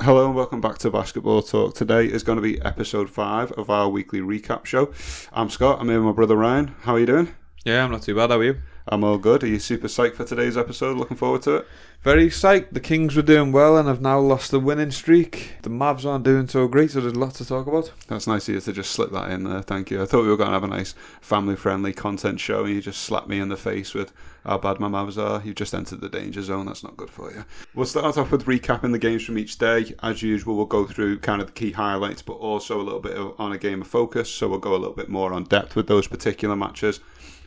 Hello and welcome back to Basketball Talk. Today is going to be episode 5 of our weekly recap show. I'm Scott, I'm here with my brother Ryan. How are you doing? Yeah, I'm not too bad, how are you? I'm all good. Are you super psyched for today's episode? Looking forward to it? Very psyched. The Kings were doing well and have now lost the winning streak. The Mavs aren't doing so great, so there's a lot to talk about. That's nice of you to just slip that in there, thank you. I thought we were going to have a nice family-friendly content show and you just slapped me in the face with how bad my Mavs are. You've just entered the danger zone, that's not good for you. We'll start off with recapping the games from each day. As usual, we'll go through kind of the key highlights, but also a little bit on a game of focus, so we'll go a little bit more on depth with those particular matches.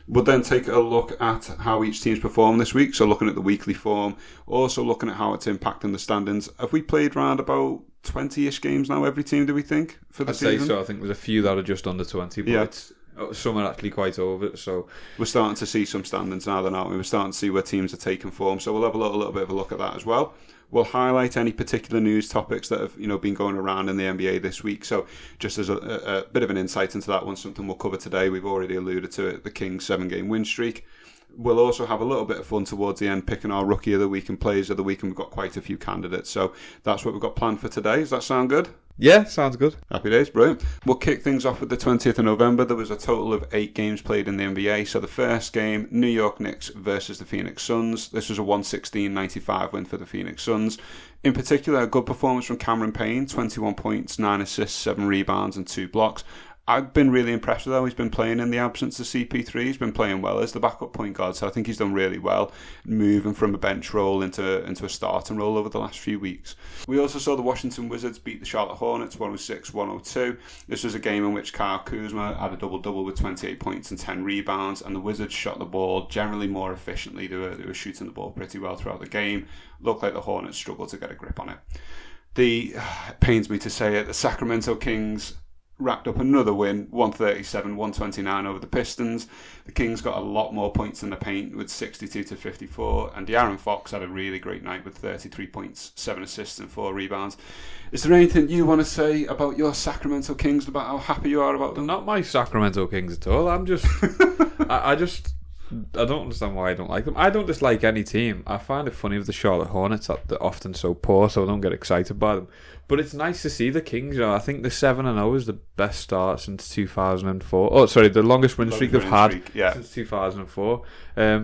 We'll then take a look at how each team's performed this week, so looking at the weekly form, also looking at how it's impacting the standings. Have we played around about 20-ish games now, every team, do we think, for the season? I'd say so. I think there's a few that are just under 20, but some are actually quite over it. So we're starting to see some standings now, then, aren't we? We're starting to see where teams are taking form, so we'll have a little bit of a look at that as well. We'll highlight any particular news topics that have been going around in the NBA this week. So just as a bit of an insight into that one, something we'll cover today. We've already alluded to it, the Kings 7-game win streak. We'll also have a little bit of fun towards the end, picking our Rookie of the Week and Players of the Week, and we've got quite a few candidates. So that's what we've got planned for today. Does that sound good? Yeah, sounds good. Happy days, brilliant. We'll kick things off with the 20th of November. There was a total of 8 games played in the NBA. So the first game, New York Knicks versus the Phoenix Suns. This was a 116-95 win for the Phoenix Suns. In particular, a good performance from Cameron Payne, 21 points, 9 assists, 7 rebounds and 2 blocks. I've been really impressed with how he's been playing in the absence of CP3. He's been playing well as the backup point guard, so I think he's done really well, moving from a bench role into a starting role over the last few weeks. We also saw the Washington Wizards beat the Charlotte Hornets 106-102. This was a game in which Kyle Kuzma had a double-double with 28 points and 10 rebounds, and the Wizards shot the ball generally more efficiently. They were shooting the ball pretty well throughout the game. Looked like the Hornets struggled to get a grip on it. It pains me to say it, the Sacramento Kings racked up another win, 137-129 over the Pistons. The Kings got a lot more points in the paint with 62-54, and De'Aaron Fox had a really great night with 33 points, 7 assists and 4 rebounds. Is there anything you want to say about your Sacramento Kings, about how happy you are about them? Not my Sacramento Kings at all. I'm just... I don't understand why I don't like them. I don't dislike any team. I find it funny with the Charlotte Hornets that they're often so poor, so I don't get excited by them. But it's nice to see the Kings. I think the 7-0 is the best start since 2004. Oh, sorry, the longest win streak they've had since 2004.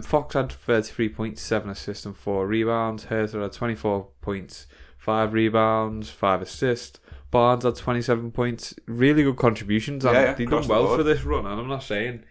Fox had 33 points, 7 assists and 4 rebounds. Herter had 24 points, 5 rebounds, 5 assists. Barnes had 27 points. Really good contributions. And they've done well for this run. And I'm not saying,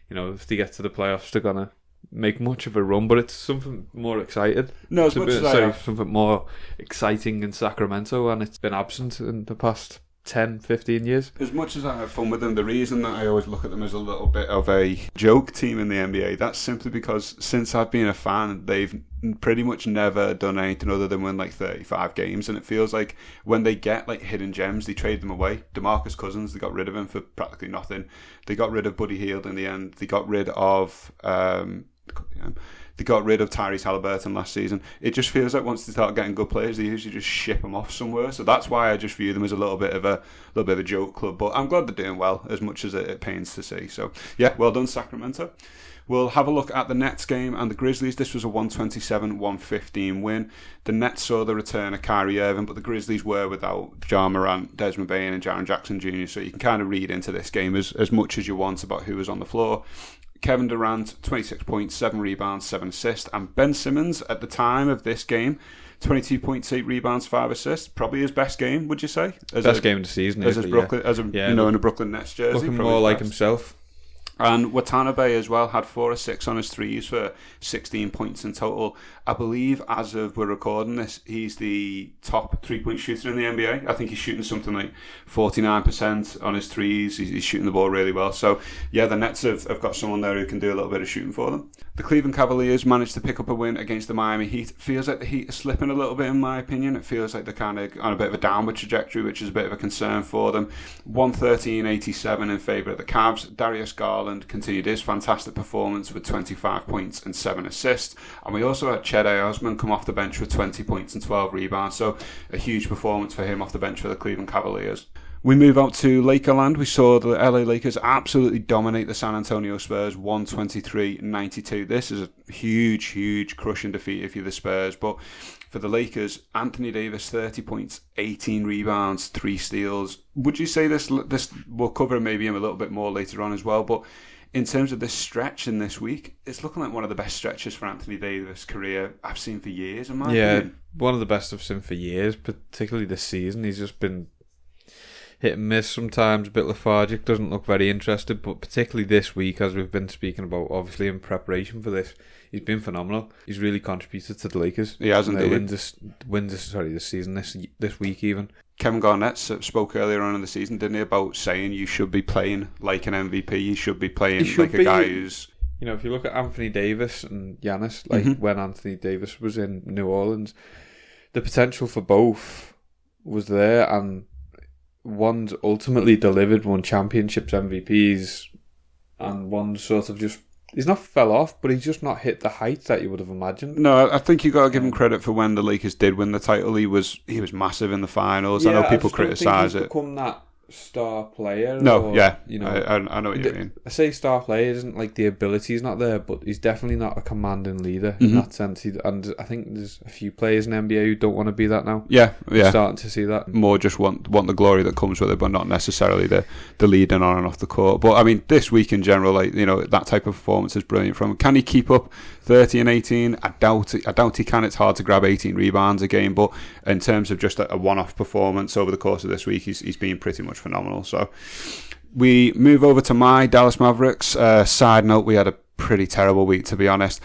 if they get to the playoffs, they're going to make much of a run, but it's something more exciting. No, something more exciting in Sacramento, and it's been absent in the past 10, 15 years. As much as I have fun with them, the reason that I always look at them as a little bit of a joke team in the NBA, that's simply because since I've been a fan, they've pretty much never done anything other than win like 35 games, and it feels like when they get like hidden gems, they trade them away. DeMarcus Cousins, they got rid of him for practically nothing. They got rid of Buddy Hield in the end. They got rid of Tyrese Halliburton last season. It just feels like once they start getting good players, they usually just ship them off somewhere. So that's why I just view them as a little bit of a joke club. But I'm glad they're doing well, as much as it pains to see. So yeah, well done, Sacramento. We'll have a look at the Nets game and the Grizzlies. This was a 127-115 win. The Nets saw the return of Kyrie Irving, but the Grizzlies were without Ja Morant, Desmond Bane and Jaren Jackson Jr. So you can kind of read into this game as much as you want about who was on the floor. Kevin Durant, 26 points, 7 rebounds, 7 assists. And Ben Simmons, at the time of this game, 22 points, 8 rebounds, 5 assists. Probably his best game, would you say? Best game of the season. In a Brooklyn Nets jersey. Looking more like himself. And Watanabe as well had 4 or 6 on his threes for 16 points in total. I believe as of we're recording this, he's the top 3-point shooter in the NBA. I think he's shooting something like 49% on his threes. He's shooting the ball really well. So yeah, the Nets have got someone there who can do a little bit of shooting for them. The Cleveland Cavaliers managed to pick up a win against the Miami Heat. Feels like the Heat are slipping a little bit in my opinion. It feels like they're kind of on a bit of a downward trajectory, which is a bit of a concern for them. 113-87 in favour of the Cavs. Darius Garland continued his fantastic performance with 25 points and 7 assists. And we also had Cedi Osman come off the bench with 20 points and 12 rebounds. So a huge performance for him off the bench for the Cleveland Cavaliers. We move out to Lakerland. We saw the LA Lakers absolutely dominate the San Antonio Spurs 123-92. This is a huge crushing defeat if you're the Spurs. But for the Lakers, Anthony Davis, 30 points, 18 rebounds, 3 steals. Would you say this we'll cover maybe him a little bit more later on as well, but in terms of this stretch in this week, it's looking like one of the best stretches for Anthony Davis' career I've seen for years, in my opinion. One of the best I've seen for years, particularly this season. He's just been hit and miss sometimes, a bit lethargic, doesn't look very interested, but particularly this week, as we've been speaking about, obviously in preparation for this, he's been phenomenal. He's really contributed to the Lakers. He has indeed. This season, this week even. Kevin Garnett spoke earlier on in the season, didn't he, about saying you should be playing like an MVP, you should be playing like a guy who's... You know, if you look at Anthony Davis and Giannis, like when Anthony Davis was in New Orleans, the potential for both was there, and one's ultimately delivered, won championships, MVPs, and one sort of just... He's not fell off, but he's just not hit the heights that you would have imagined. No, I think you got to give him credit for when the Lakers did win the title. He was massive in the finals. Yeah, I know people criticise it. Become that star player. No, you know, I know what you mean. I say star player isn't like the ability's not there, but he's definitely not a commanding leader in that sense. And I think there's a few players in the NBA who don't want to be that now. Yeah. We're starting to see that. More just want the glory that comes with it, but not necessarily the leading on and off the court. But I mean, this week in general, like, you know, that type of performance is brilliant from him. Can he keep up 30 and 18? I doubt he can. It's hard to grab 18 rebounds a game, but in terms of just a one-off performance over the course of this week, he's been pretty much phenomenal. So we move over to my Dallas Mavericks. Side note, we had a pretty terrible week, to be honest.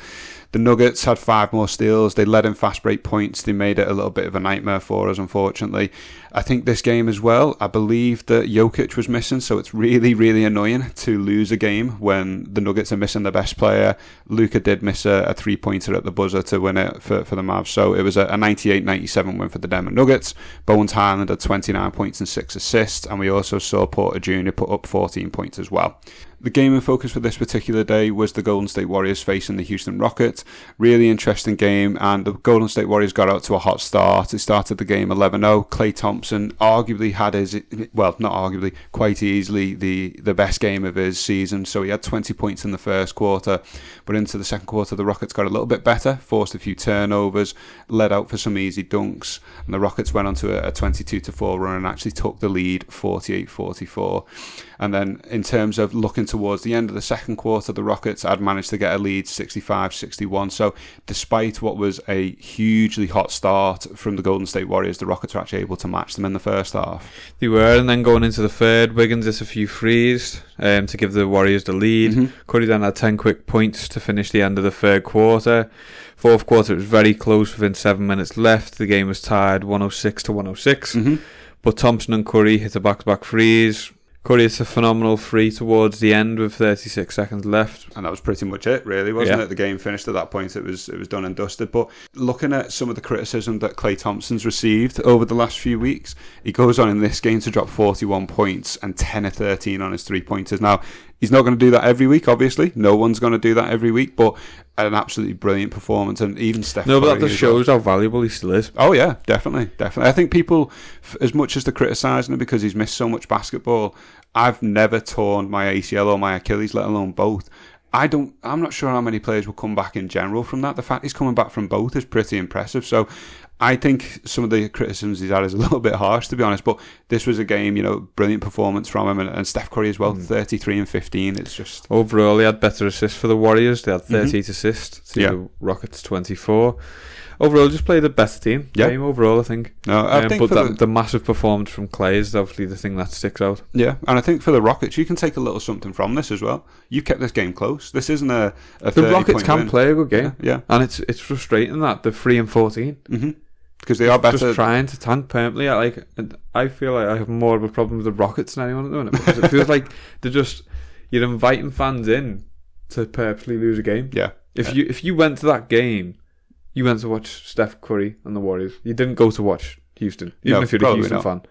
The Nuggets had 5 more steals. They led in fast break points. They made it a little bit of a nightmare for us, unfortunately. I think this game as well, I believe that Jokic was missing, so it's really, really annoying to lose a game when the Nuggets are missing their best player. Luka did miss a 3-pointer at the buzzer to win it for the Mavs, so it was a 98-97 win for the Denver Nuggets. Bones Highland had 29 points and 6 assists, and we also saw Porter Jr. put up 14 points as well. The game in focus for this particular day was the Golden State Warriors facing the Houston Rockets. Really interesting game, and the Golden State Warriors got out to a hot start. It started the game 11-0. Klay Thompson arguably had quite easily the best game of his season. So he had 20 points in the first quarter, but into the second quarter the Rockets got a little bit better, forced a few turnovers, led out for some easy dunks, and the Rockets went on to a 22-4 run and actually took the lead 48-44. And then in terms of looking towards the end of the second quarter, the Rockets had managed to get a lead 65-61. So despite what was a hugely hot start from the Golden State Warriors, the Rockets were actually able to match them in the first half. They were, and then going into the third, Wiggins hit a few threes to give the Warriors the lead. Curry then had 10 quick points to finish the end of the third quarter. Fourth quarter, it was very close within 7 minutes left. The game was tied 106-106. But Thompson and Curry hit a back-to-back threes. Curry hit a phenomenal three towards the end with 36 seconds left. And that was pretty much it, really, wasn't it? The game finished at that point. It was done and dusted. But looking at some of the criticism that Klay Thompson's received over the last few weeks, he goes on in this game to drop 41 points and 10 of 13 on his three-pointers. Now, he's not going to do that every week, obviously. No one's going to do that every week, but an absolutely brilliant performance. And even Steph Curry... No, but that just shows how valuable he still is. Oh, yeah, definitely. I think people, as much as they're criticising him because he's missed so much basketball, I've never torn my ACL or my Achilles, let alone both. I'm not sure how many players will come back in general from that. The fact he's coming back from both is pretty impressive. So I think some of the criticisms he's had is a little bit harsh, to be honest. But this was a game, brilliant performance from him, and Steph Curry as well, 33 and 15. It's just overall he had better assists for the Warriors. They had 38 assists to the Rockets 24. Overall, just played a better team. Game overall, I think. No, I think but the massive performance from Klay is obviously the thing that sticks out. Yeah, and I think for the Rockets, you can take a little something from this as well. You kept this game close. This isn't a 30-point The Rockets can win. play a good game. Yeah. And it's frustrating that they're 3 and 14. Because they are better. Just trying to tank permanently. I feel like I have more of a problem with the Rockets than anyone at the minute, because it feels like you're inviting fans in to purposely lose a game. Yeah. If you went to that game, you went to watch Steph Curry and the Warriors. You didn't go to watch Houston, even if you're a Houston fan.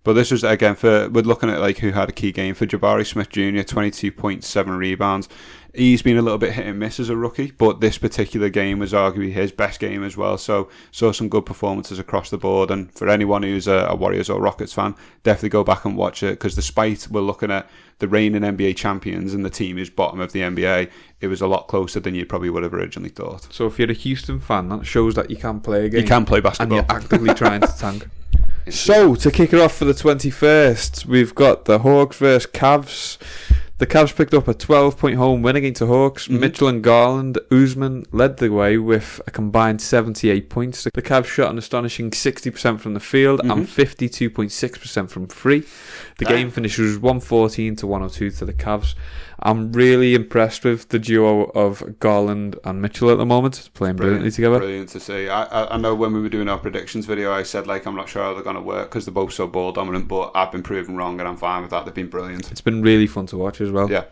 But this was, again, we're looking at like who had a key game. For Jabari Smith Jr., 22.7 rebounds. He's been a little bit hit and miss as a rookie, but this particular game was arguably his best game as well. So saw some good performances across the board. And for anyone who's a Warriors or Rockets fan, definitely go back and watch it, because despite we're looking at the reigning NBA champions and the team is bottom of the NBA, it was a lot closer than you probably would have originally thought. So if you're a Houston fan, that shows that you can play a game. You can play basketball. And you're actively trying to tank. So, to kick it off for the 21st, we've got the Hawks versus Cavs. The Cavs picked up a 12-point home win against the Hawks. Mitchell and Garland, Usman led the way with a combined 78 points. The Cavs shot an astonishing 60% from the field and 52.6% from free. The game finishes 114-102 to the Cavs. I'm really impressed with the duo of Garland and Mitchell at the moment, playing brilliantly together. Brilliant to see. I know when we were doing our predictions video, I said like I'm not sure how they're going to work because they're both so ball dominant, but I've been proven wrong and I'm fine with that. They've been brilliant. It's been really fun to watch as well. Yeah.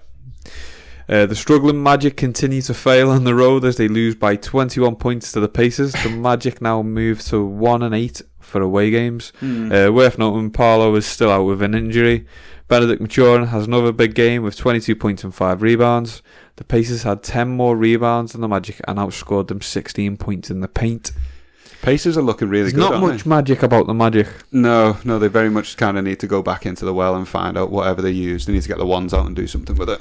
The struggling Magic continue to fail on the road as they lose by 21 points to the Pacers. The Magic now move to 1-8 for away games. Worth noting, Paolo is still out with an injury. Benedict Mathurin has another big game with 22 points and 5 rebounds. The Pacers had 10 more rebounds than the Magic and outscored them 16 points in the paint. Pacers are looking really good. There's not much magic about the Magic. No, they very much kind of need to go back into the well and find out whatever they use. They need to get the wands out and do something with it.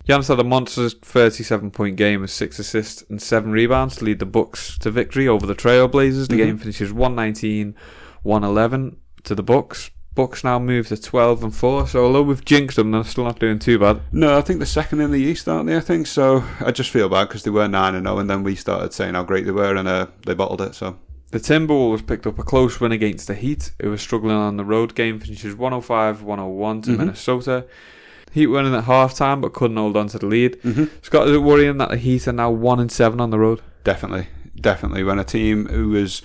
Giannis had a monster's 37-point game with 6 assists and 7 rebounds to lead the Bucks to victory over the Trailblazers. The game finishes 119-111 to the Bucks. Bucks now move to 12-4, so although we've jinxed them, they're still not doing too bad. No, I think they're second in the East, aren't they? I think so. I just feel bad because they were 9-0, and then we started saying how great they were, and they bottled it. So the Timberwolves picked up a close win against the Heat, who were struggling on the road. Game finishes 105-101 to Minnesota. Heat winning at halftime, but couldn't hold on to the lead. Scott, is it worrying that the Heat are now 1-7 on the road? Definitely. When a team who's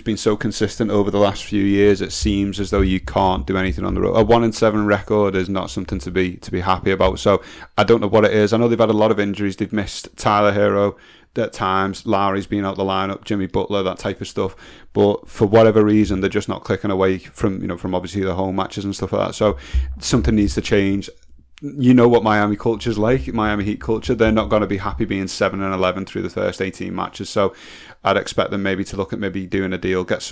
been so consistent over the last few years, it seems as though you can't do anything on the road. A 1-7 record is not something to be happy about. So I don't know what it is. I know they've had a lot of injuries. They've missed Tyler Hero at times. Lowry's been out the lineup. Jimmy Butler, that type of stuff. But for whatever reason, they're just not clicking away from obviously the home matches and stuff like that. So something needs to change. You know what Miami culture's like, Miami Heat culture. They're not going to be happy being 7-11 through the first 18 matches. So I'd expect them maybe to look at maybe doing a deal, get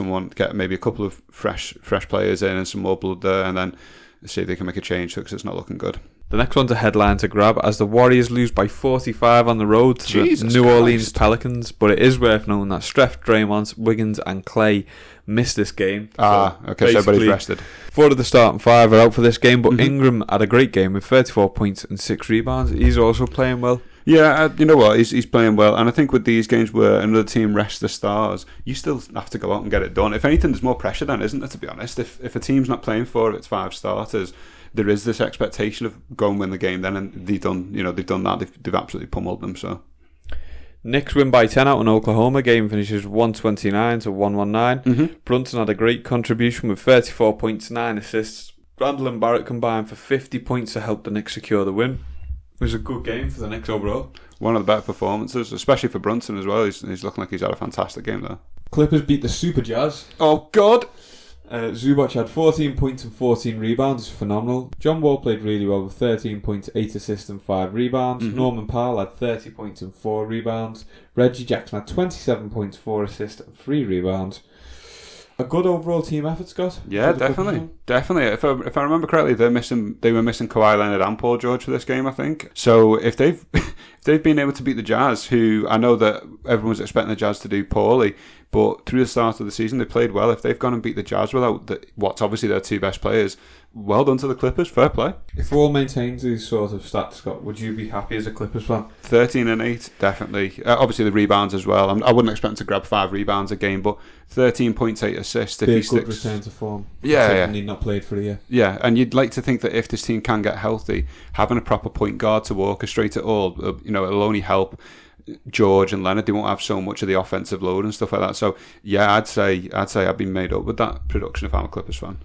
maybe a couple of fresh players in and some more blood there, and then see if they can make a change because it's not looking good. The next one's a headline to grab as the Warriors lose by 45 on the road to the New Orleans Pelicans, but it is worth knowing that Steph, Draymond, Wiggins and Clay missed this game. Okay, so everybody's rested. 4 of the starting 5 are out for this game, but Ingram had a great game with 34 points and 6 rebounds. He's also playing well. Yeah, you know what? He's playing well, and I think with these games where another team rests the stars, you still have to go out and get it done. If anything, there's more pressure then, isn't there? To be honest, if a team's not playing for its 5 starters, there is this expectation of go and win the game then, and they've done that. They've absolutely pummeled them. So Knicks win by 10 out in Oklahoma. Game finishes 129-119. Brunson had a great contribution with 34 points, 9 assists. Randall and Barrett combined for 50 points to help the Knicks secure the win. It was a good game for the Knicks overall. One of the better performances, especially for Brunson as well. He's looking like he's had a fantastic game there. Clippers beat the Super Jazz. Oh, God! Zubac had 14 points and 14 rebounds. Phenomenal. John Wall played really well with 13 points, 8 assists and 5 rebounds. Norman Powell had 30 points and 4 rebounds. Reggie Jackson had 27 points, 4 assists and 3 rebounds. A good overall team effort, Scott. Yeah, definitely. If I remember correctly, they were missing Kawhi Leonard and Paul George for this game, I think. So if they've been able to beat the Jazz, who I know that everyone was expecting the Jazz to do poorly, but through the start of the season they played well. If they've gone and beat the Jazz without what's obviously their 2 best players, well done to the Clippers. Fair play. If Wall maintains these sort of stats, Scott, would you be happy as a Clippers fan? 13-8, definitely. Obviously the rebounds as well. I wouldn't expect him to grab 5 rebounds a game, but 13 points, 8 assists. If he good return to form. Yeah. He'd not played for a year. Yeah, and you'd like to think that if this team can get healthy, having a proper point guard to orchestrate it all, it'll only help George and Leonard. They won't have so much of the offensive load and stuff like that. So yeah, I'd say I've been made up with that production if I'm a Clippers fan.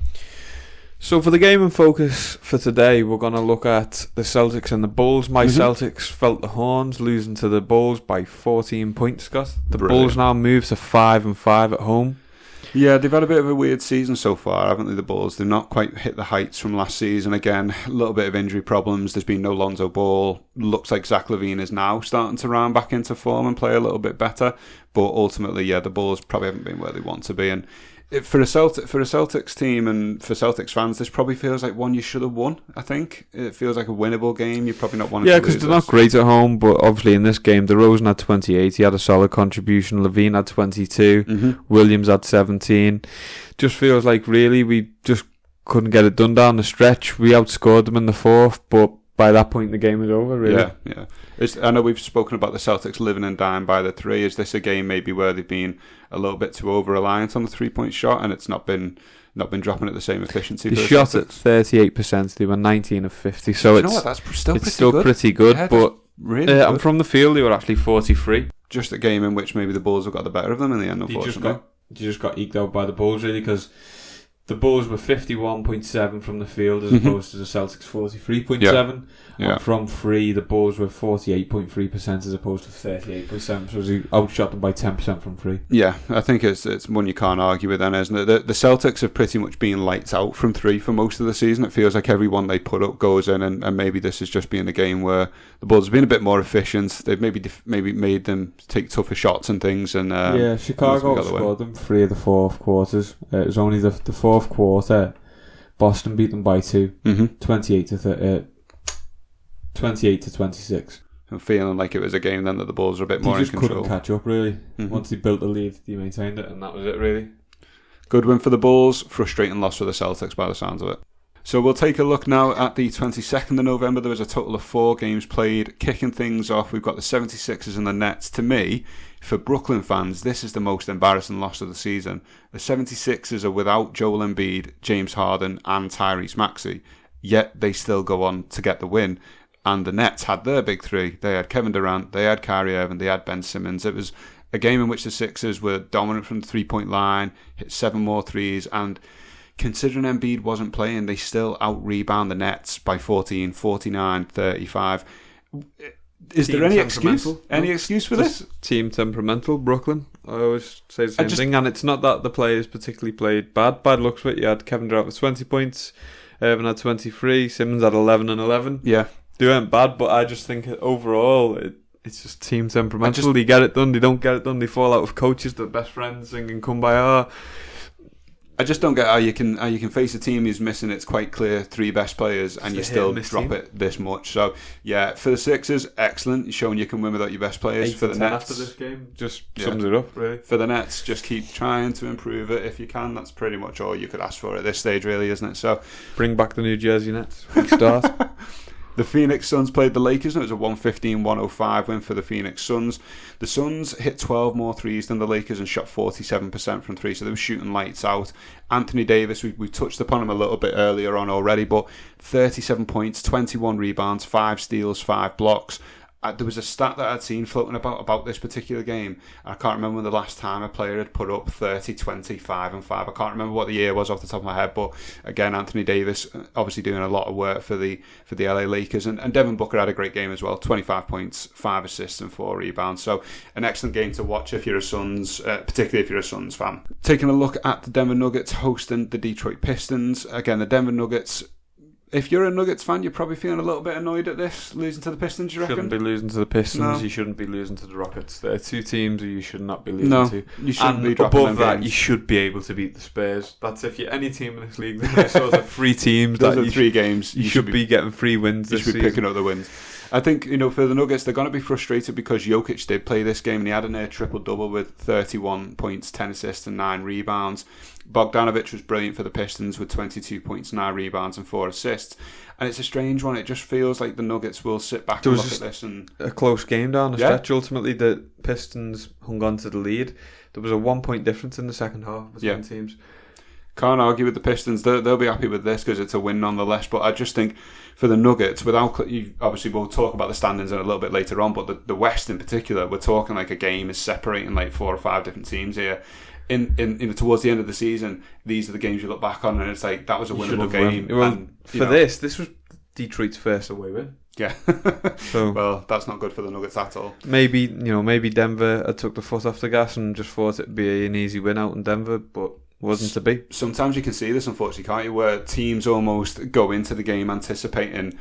So for the game and focus for today, we're going to look at the Celtics and the Bulls. My Celtics felt the horns, losing to the Bulls by 14 points, Scott. The Bulls now move to 5-5 at home. Yeah, they've had a bit of a weird season so far, haven't they, the Bulls? They've not quite hit the heights from last season. Again, a little bit of injury problems. There's been no Lonzo Ball. Looks like Zach LaVine is now starting to round back into form and play a little bit better. But ultimately, yeah, the Bulls probably haven't been where they want to be. And for a Celtics team and for Celtics fans, this probably feels like one you should have won, I think. It feels like a winnable game. You're probably not wanting to lose. Yeah, because they're not great at home, but obviously in this game, DeRozan had 28. He had a solid contribution. LaVine had 22. Mm-hmm. Williams had 17. Just feels like really we just couldn't get it done down the stretch. We outscored them in the fourth, but by that point the game was over, really. Yeah. I know we've spoken about the Celtics living and dying by the three. Is this a game maybe where they've been a little bit too over-reliant on the three-point shot and it's not been dropping at the same efficiency? They shot at 38%. They were 19 of 50. So you know what? That's still pretty good. Yeah, but really good. And from the field, they were actually 43. Just a game in which maybe the Bulls have got the better of them in the end, unfortunately. You just got eked out by the Bulls, really, because the Bulls were 51.7 from the field as opposed to the Celtics 43.7. Yeah. And from three, the Bulls were 48.3% as opposed to 38%. So they outshot them by 10% from three. Yeah, I think it's one you can't argue with then, isn't it? The Celtics have pretty much been lights out from three for most of the season. It feels like every one they put up goes in, and maybe this has just been a game where the Bulls have been a bit more efficient. They've maybe made them take tougher shots and things. And Chicago scored them 3 of the fourth quarters. It was only the fourth quarter. Boston beat them by 2, 28 to 26. I'm feeling like it was a game then that the Bulls were a bit more in control. They just couldn't catch up, really. Once they built the lead, they maintained it, and that was it, really. Good win for the Bulls, frustrating loss for the Celtics by the sounds of it. So we'll take a look now at the 22nd of November. There was a total of 4 games played. Kicking things off, we've got the 76ers and the Nets. To me, for Brooklyn fans, this is the most embarrassing loss of the season. The 76ers are without Joel Embiid, James Harden and Tyrese Maxey, yet they still go on to get the win. And the Nets had their big three. They had Kevin Durant, they had Kyrie Irving, they had Ben Simmons. It was a game in which the Sixers were dominant from the three-point line, hit 7 more threes, and considering Embiid wasn't playing, they still out-rebound the Nets by 14, 49, 35. Is there any excuse? Any excuse for this? Team temperamental, Brooklyn. I always say the same thing, and it's not that the players particularly played bad looks of it. You had Kevin Durant with 20 points, Irving had 23, Simmons had 11 and 11. Yeah. They weren't bad, but I just think overall it's just team temperamental. They get it done, they don't get it done, they fall out with coaches, their best friends singing Kumbaya. I just don't get how you can face a team who's missing its quite clear 3 best players and you still drop it this much. So yeah, for the Sixers, excellent. You're showing you can win without your best players. For the Nets, after this game, just sums it up really. For the Nets, just keep trying to improve it if you can. That's pretty much all you could ask for at this stage, really, isn't it? So bring back the New Jersey Nets. We start. The Phoenix Suns played the Lakers and it was a 115-105 win for the Phoenix Suns. The Suns hit 12 more threes than the Lakers and shot 47% from 3, so they were shooting lights out. Anthony Davis, we touched upon him a little bit earlier on already, but 37 points, 21 rebounds, 5 steals, 5 blocks. There was a stat that I'd seen floating about this particular game. I can't remember when the last time a player had put up 30, 20, 5 and 5. I can't remember what the year was off the top of my head, but again, Anthony Davis obviously doing a lot of work for the LA Lakers, and Devin Booker had a great game as well. 25 points, 5 assists and 4 rebounds. So an excellent game to watch if you're a Suns, particularly if you're a Suns fan. Taking a look at the Denver Nuggets hosting the Detroit Pistons. Again, the Denver Nuggets. If you're a Nuggets fan, you're probably feeling a little bit annoyed at this, losing to the Pistons, you reckon? Shouldn't be losing to the Pistons, No. You shouldn't be losing to the Rockets. They're 2 teams who you should not be losing to. You shouldn't and be dropping above them that, games. you should be able to beat the Spurs. That's if you're any team in this league. There's sort of 3 teams. Those are 3 games. You should be getting 3 wins You this should be season. picking up the wins. I think, for the Nuggets, they're going to be frustrated because Jokic did play this game and he had a near triple-double with 31 points, 10 assists and 9 rebounds. Bogdanovic was brilliant for the Pistons with 22 points, 9 rebounds and 4 assists. And it's a strange one. It just feels like the Nuggets will sit back and look at this. And a close game down the stretch. Ultimately, the Pistons hung on to the lead. There was a 1-point difference in the second half between teams. Can't argue with the Pistons. They'll be happy with this because it's a win nonetheless. But I just think for the Nuggets, obviously we'll talk about the standings in a little bit later on, but the West in particular, we're talking like a game is separating like 4 or 5 different teams here. In towards the end of the season, these are the games you look back on and it's like that was a winnable game. Well, this was Detroit's first away win. Yeah. So well, that's not good for the Nuggets at all. maybe Denver had took the foot off the gas and just thought it'd be an easy win out in Denver, but wasn't to be. Sometimes you can see this, unfortunately, can't you, where teams almost go into the game anticipating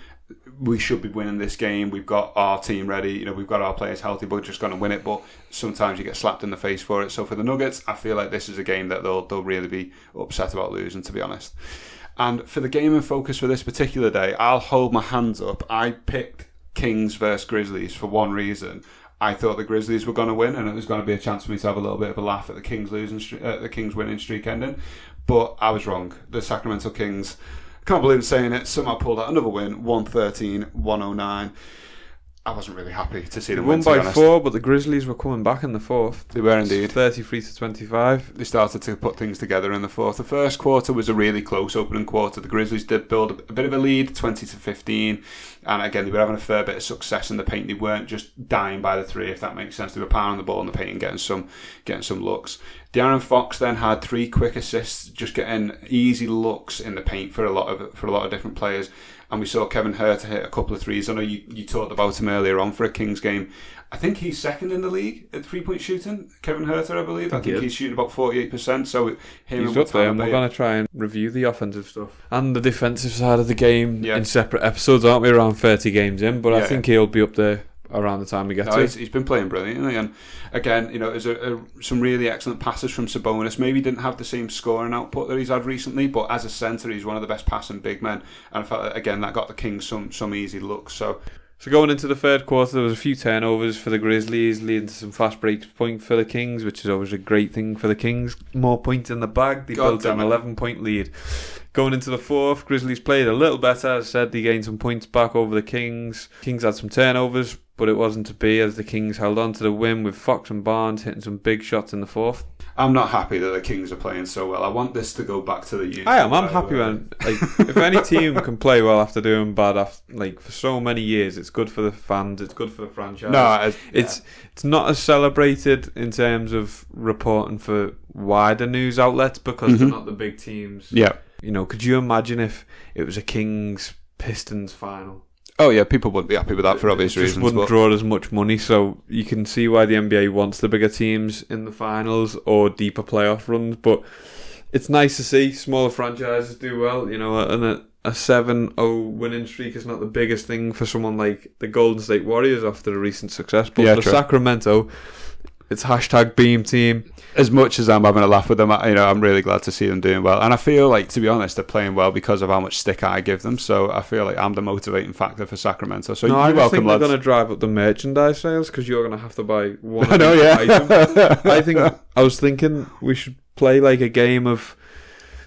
we should be winning this game, we've got our team ready, we've got our players healthy, but we're just going to win it. But sometimes you get slapped in the face for it. So for the Nuggets, I feel like this is a game that they'll really be upset about losing, to be honest. And for the game in focus for this particular day, I'll hold my hands up. I picked Kings versus Grizzlies for one reason. I thought the Grizzlies were going to win, and it was going to be a chance for me to have a little bit of a laugh at the Kings winning streak ending. But I was wrong. The Sacramento Kings, can't believe I'm saying it, somehow pulled out another win, 113-109. I wasn't really happy to see them win, won by 4, but the Grizzlies were coming back in the fourth. They were indeed. 33-25. They started to put things together in the fourth. The first quarter was a really close opening quarter. The Grizzlies did build a bit of a lead, 20-15. And again, they were having a fair bit of success in the paint. They weren't just dying by the three, if that makes sense. They were pounding the ball in the paint and getting some looks. De'Aaron Fox then had 3 quick assists, just getting easy looks in the paint for a lot of different players. And we saw Kevin Huerter hit a couple of threes. I know you talked about him earlier on for a Kings game. I think he's second in the league at 3-point shooting. Kevin Huerter, I believe. I think he's shooting about 48%. So he's up there, and we're going to try and review the offensive stuff and the defensive side of the game in separate episodes, aren't we? Around 30 games in, but I think he'll be up there around the time we get to. He's been playing brilliantly, and again, there's some really excellent passes from Sabonis. Maybe didn't have the same scoring output that he's had recently, but as a centre, he's one of the best passing big men, and I felt that, again, that got the Kings some easy looks. So going into the third quarter, there was a few turnovers for the Grizzlies, leading to some fast break points for the Kings, which is always a great thing for the Kings. More points in the bag. They built an 11-point lead. Going into the fourth, Grizzlies played a little better. As I said, they gained some points back over the Kings. Kings had some turnovers, but it wasn't to be, as the Kings held on to the win with Fox and Barnes hitting some big shots in the fourth. I'm not happy that the Kings are playing so well. I want this to go back to the youth. I'm happy when, if any team can play well after doing bad, for so many years, it's good for the fans, it's good for the franchise. No, it's not as celebrated in terms of reporting for wider news outlets because they're not the big teams. Yeah. Could you imagine if it was a Kings Pistons final? Oh yeah, people wouldn't be happy with that for obvious reasons. It wouldn't draw as much money, so you can see why the NBA wants the bigger teams in the finals or deeper playoff runs. But it's nice to see smaller franchises do well. And a 7-0 winning streak is not the biggest thing for someone like the Golden State Warriors after a recent success. But for Sacramento, it's #Beam Team. As much as I'm having a laugh with them, I'm really glad to see them doing well. And I feel like, to be honest, they're playing well because of how much stick I give them. So I feel like I'm the motivating factor for Sacramento. So I welcome, think lads. they're going to drive up the merchandise sales because you're going to have to buy one. I was thinking we should play like a game of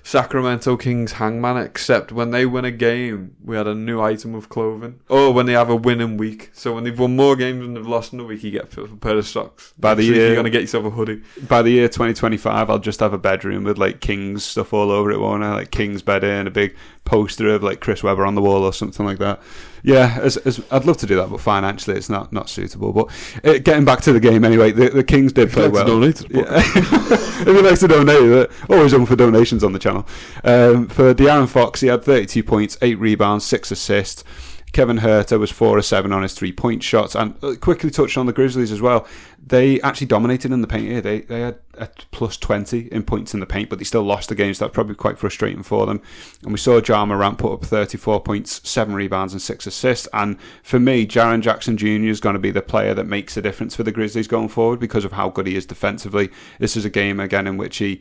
Sacramento Kings Hangman, except when they win a game, we had a new item of clothing. Or when they have a winning week. So when they've won more games than they've lost in a week, you get a pair of socks. By the year, you're going to get yourself a hoodie. By the year 2025, I'll just have a bedroom with like Kings stuff all over it, won't I? Like Kings bedding, a big poster of like Chris Webber on the wall or something like that. Yeah, I'd love to do that, but financially it's not suitable. But getting back to the game anyway, the Kings did play well. Donate, if you'd like to donate, always open for donations on the channel. For De'Aaron Fox, he had 32 points, 8 rebounds, 6 assists. Kevin Huerter was 4 of 7 on his 3-point shots. And quickly touched on the Grizzlies as well. They actually dominated in the paint here. They had a plus 20 in points in the paint, but they still lost the game, so that's probably quite frustrating for them. And we saw Ja Morant put up 34 points, 7 rebounds and 6 assists. And for me, Jaren Jackson Jr. is going to be the player that makes the difference for the Grizzlies going forward because of how good he is defensively. This is a game, again, in which he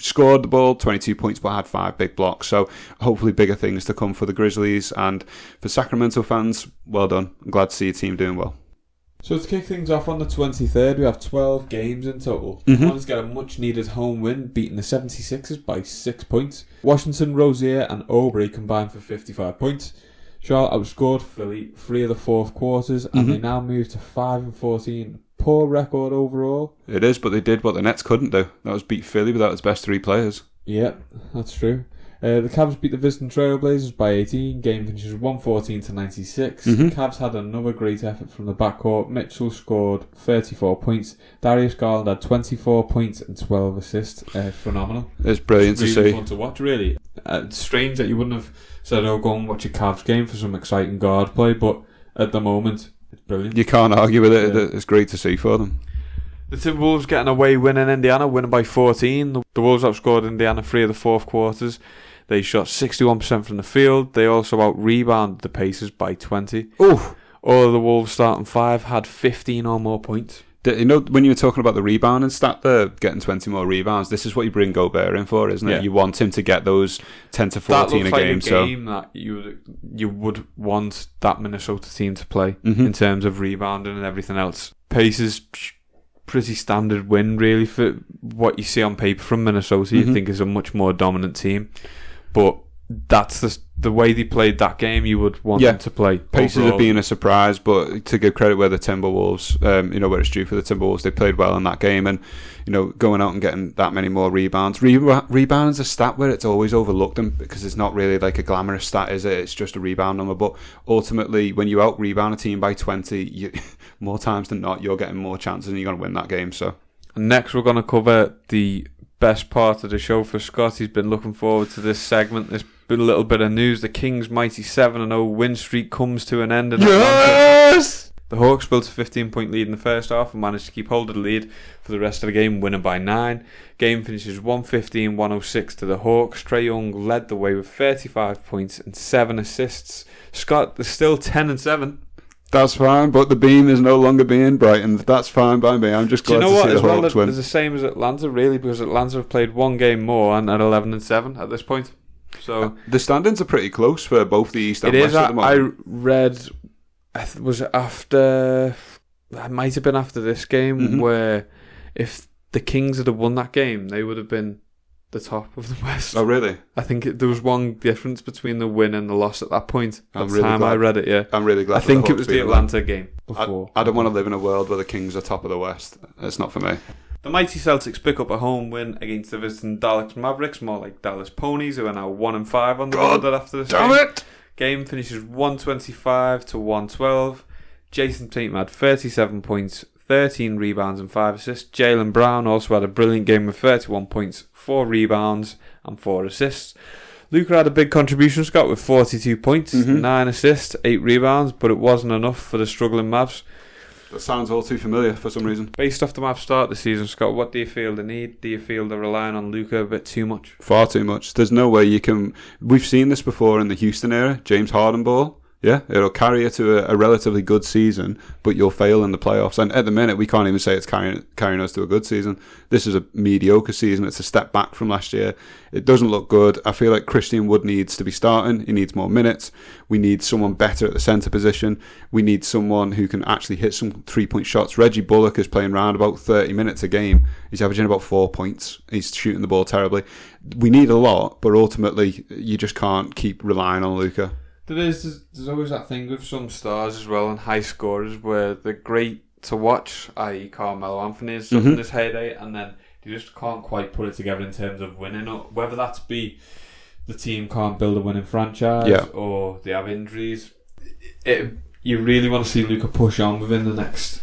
scored the ball, 22 points, but had 5 big blocks. So hopefully bigger things to come for the Grizzlies. And for Sacramento fans, well done. I'm glad to see your team doing well. So to kick things off on the 23rd, we have 12 games in total. One's got a much-needed home win, beating the 76ers by 6 points. Washington, Rozier and Aubrey combined for 55 points. Charlotte outscored Philly 3 of the 4th quarters, and they now move to 5-14. Poor record overall. It is, but they did what the Nets couldn't do. That was beat Philly without its best 3 players. Yeah, that's true. The Cavs beat the Pistons Trailblazers by 18. Game finishes 114-96. The Cavs had another great effort from the backcourt. Mitchell scored 34 points. Darius Garland had 24 points and 12 assists. Phenomenal. It's brilliant to see. Really fun to watch, really. It's strange that you wouldn't have said, "Oh, go and watch a Cavs game for some exciting guard play," but at the moment, it's brilliant. You can't argue with it. Yeah. It's great to see for them. The Timberwolves getting away win in Indiana, winning by 14. The Wolves outscored Indiana 3 of the fourth quarters. They shot 61% from the field. They also out-rebounded the Pacers by 20. Oof. All of the Wolves starting 5 had 15 or more points. You know, when you were talking about the rebounding stat there, getting 20 more rebounds, this is what you bring Gobert in for, isn't it? Yeah. You want him to get those 10 to 14 a game. That looks like a game that you would want that Minnesota team to play in terms of rebounding and everything else. Pacers, pretty standard win, really, for what you see on paper from Minnesota. You think is a much more dominant team. But that's the way they played that game. You would want them to play. Pacers have been a surprise, but to give credit where the Timberwolves, where it's due for the Timberwolves, they played well in that game, and going out and getting that many more rebounds. Rebounds a stat where it's always overlooked them because it's not really like a glamorous stat, is it? It's just a rebound number. But ultimately, when you out rebound a team by 20, more times than not, you're getting more chances and you're going to win that game. So next, we're going to cover the best part of the show for Scott. He's been looking forward to this segment. There's been a little bit of news. The Kings' mighty 7-0 win streak comes to an end in Atlanta. The Hawks built a 15-point lead in the first half and managed to keep hold of the lead for the rest of the game, winning by 9. Game finishes 115-106 to the Hawks. Trae Young led the way with 35 points and 7 assists. Scott, they're still 10-7. That's fine, but the beam is no longer being brightened. That's fine by me. I'm just glad to see the Hawks win. It's the same as Atlanta, really, because Atlanta have played one game more and at 11-7 at this point. So the standings are pretty close for both the East and West at the moment. I read, was it after? It might have been after this game where if the Kings had won that game, they would have been the top of the West. Oh, really? I think there was one difference between the win and the loss at that point. At the time I read it, yeah. I'm really glad. I think it was the Atlanta game before. I don't want to live in a world where the Kings are top of the West. It's not for me. The mighty Celtics pick up a home win against the visiting Dallas Mavericks, more like Dallas Ponies, who are now 1-5 on the road after this game. Damn it! Game finishes 125-112. Jason Tatum had 37 points, 13 rebounds and 5 assists. Jaylen Brown also had a brilliant game with 31 points, 4 rebounds and 4 assists. Luka had a big contribution, Scott, with 42 points, 9 assists, 8 rebounds, but it wasn't enough for the struggling Mavs. That sounds all too familiar for some reason. Based off the Mavs start the season, Scott, what do you feel they need? Do you feel they're relying on Luka a bit too much? Far too much. There's no way you can... We've seen this before in the Houston era. James Harden ball. Yeah, it'll carry you to a relatively good season, but you'll fail in the playoffs. And at the minute, we can't even say it's carrying us to a good season. This is a mediocre season. It's a step back from last year. It doesn't look good. I feel like Christian Wood needs to be starting. He needs more minutes. We need someone better at the centre position. We need someone who can actually hit some 3-point shots. Reggie Bullock is playing around about 30 minutes a game. He's averaging about 4 points. He's shooting the ball terribly. We need a lot, but ultimately, you just can't keep relying on Luka. There's always that thing with some stars as well and high scorers where they're great to watch, i.e. Carmelo Anthony is in his heyday, and then they just can't quite put it together in terms of winning, or whether that's be the team can't build a winning franchise or they have injuries. You really want to see Luka push on within the next,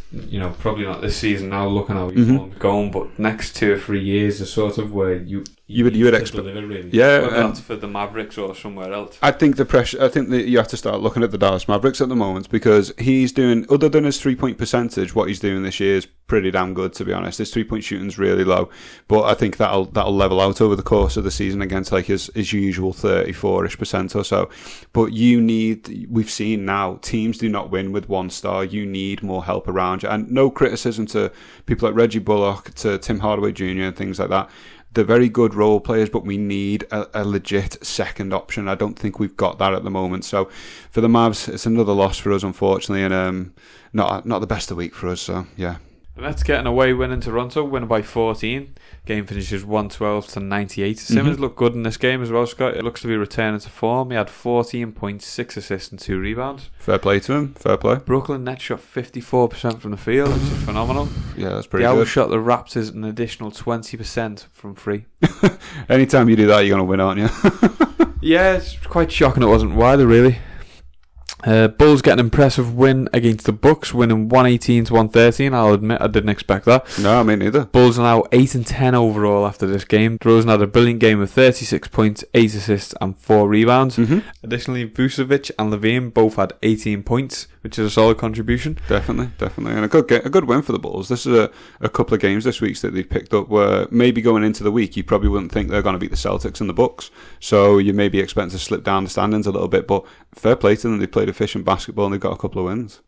probably not this season now, looking how he's going, but next 2 or 3 years is sort of where you would expect, really. Yeah, whether that's for the Mavericks or somewhere else. I think that you have to start looking at the Dallas Mavericks at the moment, because he's doing, other than his 3-point percentage, what he's doing this year is pretty damn good, to be honest. His 3-point shooting's really low, but I think that'll level out over the course of the season against like his usual 34-ish% or so. But we've seen now, teams do not win with one star. You need more help around you, and no criticism to people like Reggie Bullock, to Tim Hardaway Jr. and things like that. They're very good role players, but we need a legit second option. I don't think we've got that at the moment. So for the Mavs, it's another loss for us, unfortunately, and not the best of the week for us. So yeah. The Nets get an away win in Toronto, winning by 14. Game finishes 112-98. Simmons looked good in this game as well, Scott. It looks to be returning to form. He had 14.6 assists and 2 rebounds. Fair play to him. Fair play. Brooklyn Nets shot 54% from the field, which is phenomenal. Yeah, that's pretty good. They outshot the Raptors an additional 20% from 3. Anytime you do that, you're going to win, aren't you? Yeah, it's quite shocking it wasn't wider, really. Bulls get an impressive win against the Bucks, winning 118-113. I'll admit I didn't expect that. No, me neither. Bulls are now 8-10 overall after this game. DeRozan had a brilliant game with 36 points, 8 assists and 4 rebounds. Additionally, Vucevic and Levine both had 18 points, which is a solid contribution. Definitely. And a good win for the Bulls. This is a couple of games this week that they've picked up where maybe going into the week you probably wouldn't think they're going to beat the Celtics and the Bucks. So you may be expecting to slip down the standings a little bit, but fair play to them. They played efficient basketball and they've got a couple of wins.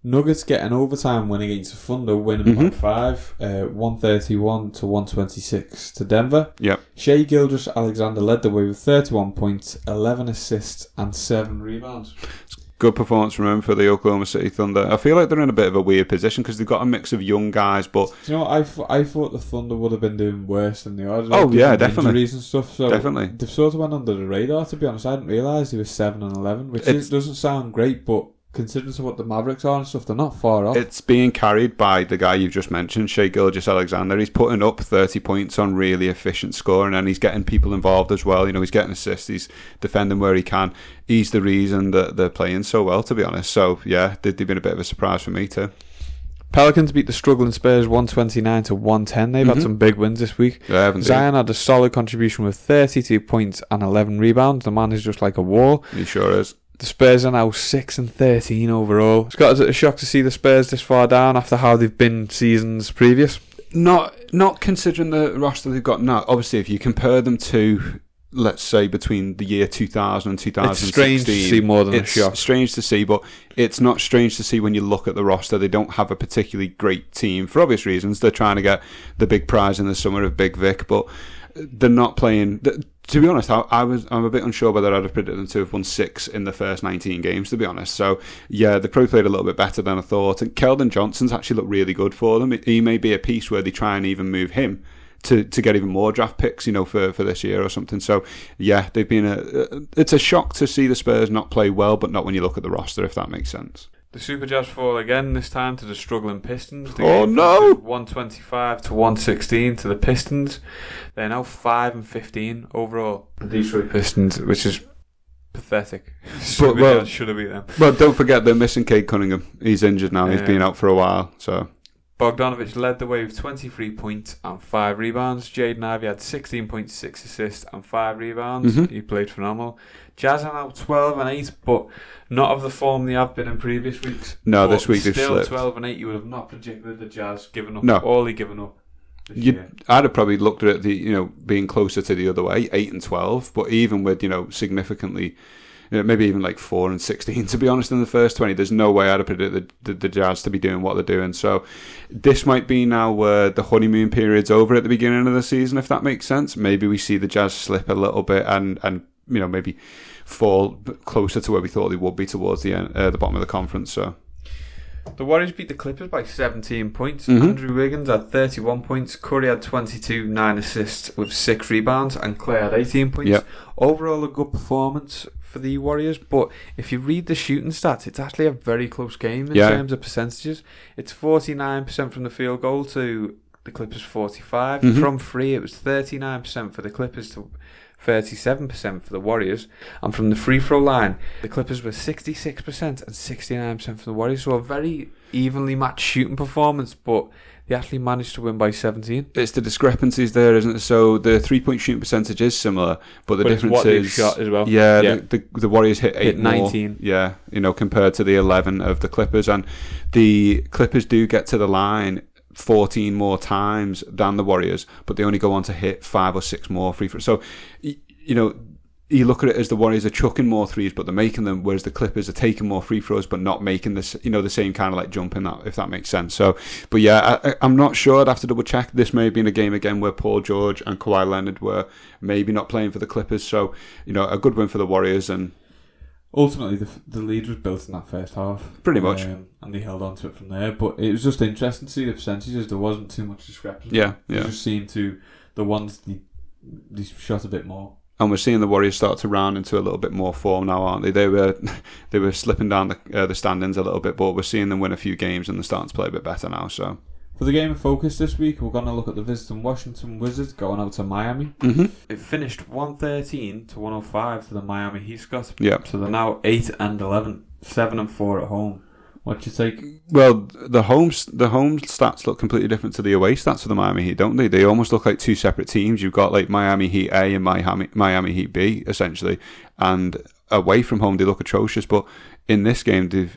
Nuggets get an overtime win against the Thunder, winning by 5, 131-126 to Denver. Yep. Shai Gilgeous-Alexander led the way with 31 points, 11 assists and 7 rebounds. Good performance from him for the Oklahoma City Thunder. I feel like they're in a bit of a weird position because they've got a mix of young guys, but... Do you know what? I thought the Thunder would have been doing worse than they are. Oh, yeah, definitely. Injuries and stuff, so definitely. They've sort of went under the radar, to be honest. I didn't realise they were 7-11, which doesn't sound great, but considering what the Mavericks are and stuff, they're not far off. It's being carried by the guy you've just mentioned, Shai Gilgeous-Alexander. He's putting up 30 points on really efficient scoring, and he's getting people involved as well. You know, he's getting assists, he's defending where he can. He's the reason that they're playing so well, to be honest. So, yeah, they've been a bit of a surprise for me too. Pelicans beat the struggling Spurs 129-110. They've had some big wins this week. Yeah, Zion had a solid contribution with 32 points and 11 rebounds. The man is just like a wall. He sure is. The Spurs are now 6-13 overall. Scott, is it a shock to see the Spurs this far down after how they've been seasons previous? Not considering the roster they've got now. Obviously, if you compare them to, let's say, between the year 2000 and 2016... It's strange to see more than a shock. It's strange to see, but it's not strange to see when you look at the roster. They don't have a particularly great team, for obvious reasons. They're trying to get the big prize in the summer of Big Vic, but they're not playing... To be honest, I'm a bit unsure whether I'd have predicted them to have won 6 in the first 19 games, to be honest. So, yeah, they probably played a little bit better than I thought. And Keldon Johnson's actually looked really good for them. He may be a piece where they try and even move him to get even more draft picks, you know, for this year or something. So, yeah, they've been it's a shock to see the Spurs not play well, but not when you look at the roster, if that makes sense. The Super Jazz fall again, this time to the struggling Pistons. Oh no! 125-116 to the Pistons. They're now 5-15 overall. The Detroit Pistons, which is pathetic. Super Jazz should have beat them. Well, don't forget they're missing Cade Cunningham. He's injured now. He's been out for a while. So Bogdanovic led the way with 23 points and 5 rebounds. Jaden Ivey had 16.6 assists and 5 rebounds. He played phenomenal. Jazz are now 12-8, but not of the form they have been in previous weeks. No, this week they've slipped. Still 12-8. You would have not predicted the Jazz giving up. No. All given up. I'd have probably looked at it, being closer to the other way, 8-12. But even with significantly, maybe even like 4-16, to be honest, in the first 20, there's no way I'd have predicted the Jazz to be doing what they're doing. So this might be now where the honeymoon period's over at the beginning of the season, if that makes sense. Maybe we see the Jazz slip a little bit and maybe fall closer to where we thought they would be towards the bottom of the conference. So the Warriors beat the Clippers by 17 points. Andrew Wiggins had 31 points. Curry had 22, 9 assists with 6 rebounds, and Clay had 18 points. Yep. Overall, a good performance for the Warriors, but if you read the shooting stats, it's actually a very close game in terms of percentages. It's 49% from the field goal to the Clippers 45. From 3, it was 39% for the Clippers to 37% for the Warriors, and from the free throw line the Clippers were 66% and 69% for the Warriors, so a very evenly matched shooting performance, but they actually managed to win by 17. It's the discrepancies there, isn't it? So the 3-point shooting percentage is similar, but the difference what is shot as well. The Warriors hit 8 more, 19. Compared to the 11 of the Clippers, and the Clippers do get to the line 14 more times than the Warriors, but they only go on to hit 5 or 6 more free throws. So, you look at it as the Warriors are chucking more threes, but they're making them, whereas the Clippers are taking more free throws, but not making this, the same kind of like jump in that, if that makes sense. So, but yeah, I'm not sure. I'd have to double check. This may have been a game again where Paul George and Kawhi Leonard were maybe not playing for the Clippers. So, a good win for the Warriors. And ultimately the lead was built in that first half. Pretty much. And they held on to it from there. But it was just interesting to see the percentages. There wasn't too much discrepancy. Yeah. It just seemed to, the ones they shot a bit more. And we're seeing the Warriors start to round into a little bit more form now, aren't they? They were slipping down the standings a little bit, but we're seeing them win a few games and they're starting to play a bit better now. So, for the game of focus this week, we're going to look at the visiting Washington Wizards going out to Miami. Mm-hmm. It finished 113 to 105 for the Miami Heat, Scott. Yeah. So they're now 8-11, 7-4 at home. What do you take? Well, the home stats look completely different to the away stats for the Miami Heat, don't they? They almost look like two separate teams. You've got like Miami Heat A and Miami Heat B, essentially. And away from home, they look atrocious. But in this game, they've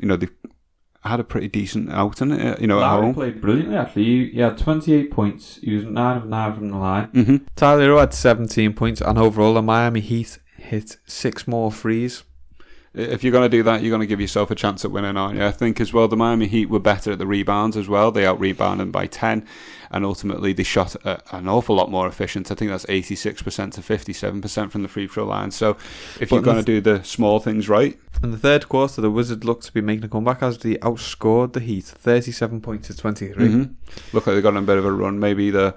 had a pretty decent outing, at home. Played brilliantly, actually. He had 28 points. He was 9 of 9 from the line. Mm-hmm. Tyler Hero had 17 points, and overall, the Miami Heat hit 6 more threes. If you're going to do that, you're going to give yourself a chance at winning, aren't you? I think as well, the Miami Heat were better at the rebounds as well. They out-rebounded by 10, and ultimately they shot an awful lot more efficient. I think that's 86% to 57% from the free throw line. So if you're going to do the small things right. In the third quarter, the Wizards looked to be making a comeback as they outscored the Heat 37 points to 23. Mm-hmm. Look like they got on a bit of a run. Maybe they're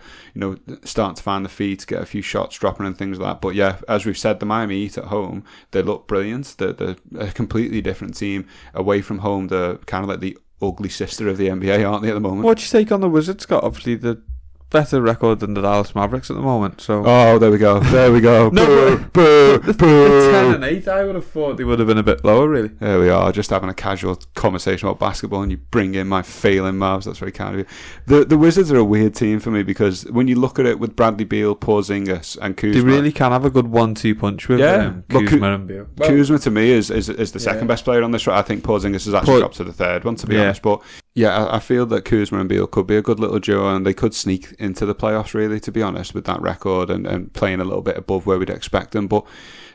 starting to find the feet, get a few shots dropping and things like that. But yeah, as we've said, the Miami Heat at home, they look brilliant. They're a completely different team. Away from home, they're kind of like the ugly sister of the NBA, aren't they, at the moment? What'd you take on the Wizards, Scott? Obviously, the better record than the Dallas Mavericks at the moment. So there we go. No, boo. 10-8, I would have thought they would have been a bit lower, really. There we are, just having a casual conversation about basketball, and you bring in my failing Mavs. That's very kind of you. The Wizards are a weird team for me because when you look at it with Bradley Beal, Porzingis, and Kuzma, they really can have a good 1-2 punch with Kuzma and Beal. Kuzma to me is the second best player on this. I think Porzingis has actually dropped to the third one, to be honest. But yeah, I feel that Kuzma and Beal could be a good little duo, and they could sneak into the playoffs, really, to be honest, with that record and playing a little bit above where we'd expect them. But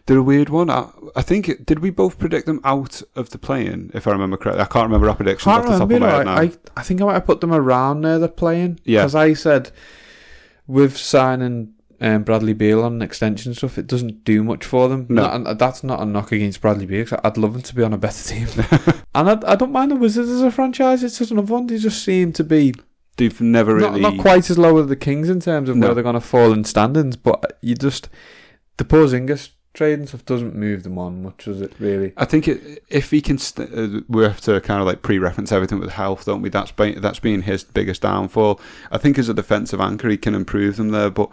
they're a weird one. I think, did we both predict them out of the play-in, if I remember correctly? I can't remember our predictions off the top of my head now. I think I might have put them around there, the play-in. Yeah. Because I said, with signing Bradley Beal on an extension and stuff, it doesn't do much for them. No. And that's not a knock against Bradley Beal, because I'd love him to be on a better team. And I don't mind the Wizards as a franchise. It's just another one. They just seem to be... They've never really... Not quite as low as the Kings in terms of where they're going to fall in standings, but you just... The Porzingis trade and stuff doesn't move them on much, does it, really? I think if he can... we have to kind of like pre-reference everything with health, don't we? That's been his biggest downfall. I think as a defensive anchor, he can improve them there, but...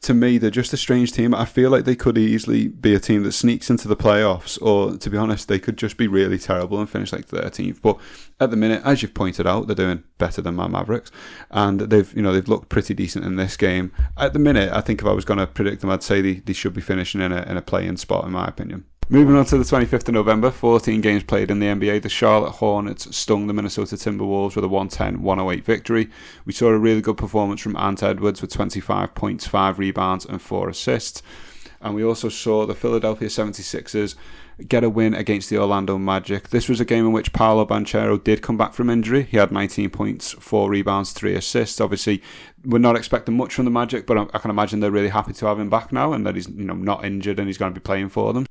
To me, they're just a strange team. I feel like they could easily be a team that sneaks into the playoffs, or, to be honest, they could just be really terrible and finish like 13th. But at the minute, as you've pointed out, they're doing better than my Mavericks, and they've looked pretty decent in this game. At the minute, I think if I was going to predict them, I'd say they should be finishing in a play-in spot, in my opinion. Moving on to the 25th of November, 14 games played in the NBA. The Charlotte Hornets stung the Minnesota Timberwolves with a 110-108 victory. We saw a really good performance from Ant Edwards with 25 points, 5 rebounds and 4 assists. And we also saw the Philadelphia 76ers get a win against the Orlando Magic. This was a game in which Paolo Banchero did come back from injury. He had 19 points, 4 rebounds, 3 assists. Obviously, we're not expecting much from the Magic, but I can imagine they're really happy to have him back now and that he's not injured and he's going to be playing for them.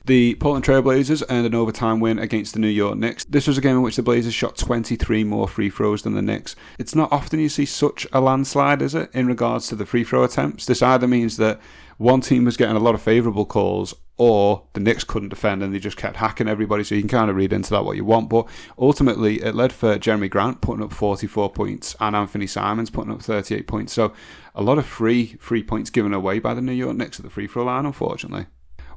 The Portland Trail Blazers earned an overtime win against the New York Knicks. This was a game in which the Blazers shot 23 more free throws than the Knicks. It's not often you see such a landslide, is it, in regards to the free throw attempts? This either means that one team was getting a lot of favourable calls, or the Knicks couldn't defend and they just kept hacking everybody, so you can kind of read into that what you want. But ultimately, it led for Jeremy Grant putting up 44 points and Anthony Simons putting up 38 points. So a lot of free points given away by the New York Knicks at the free throw line, unfortunately.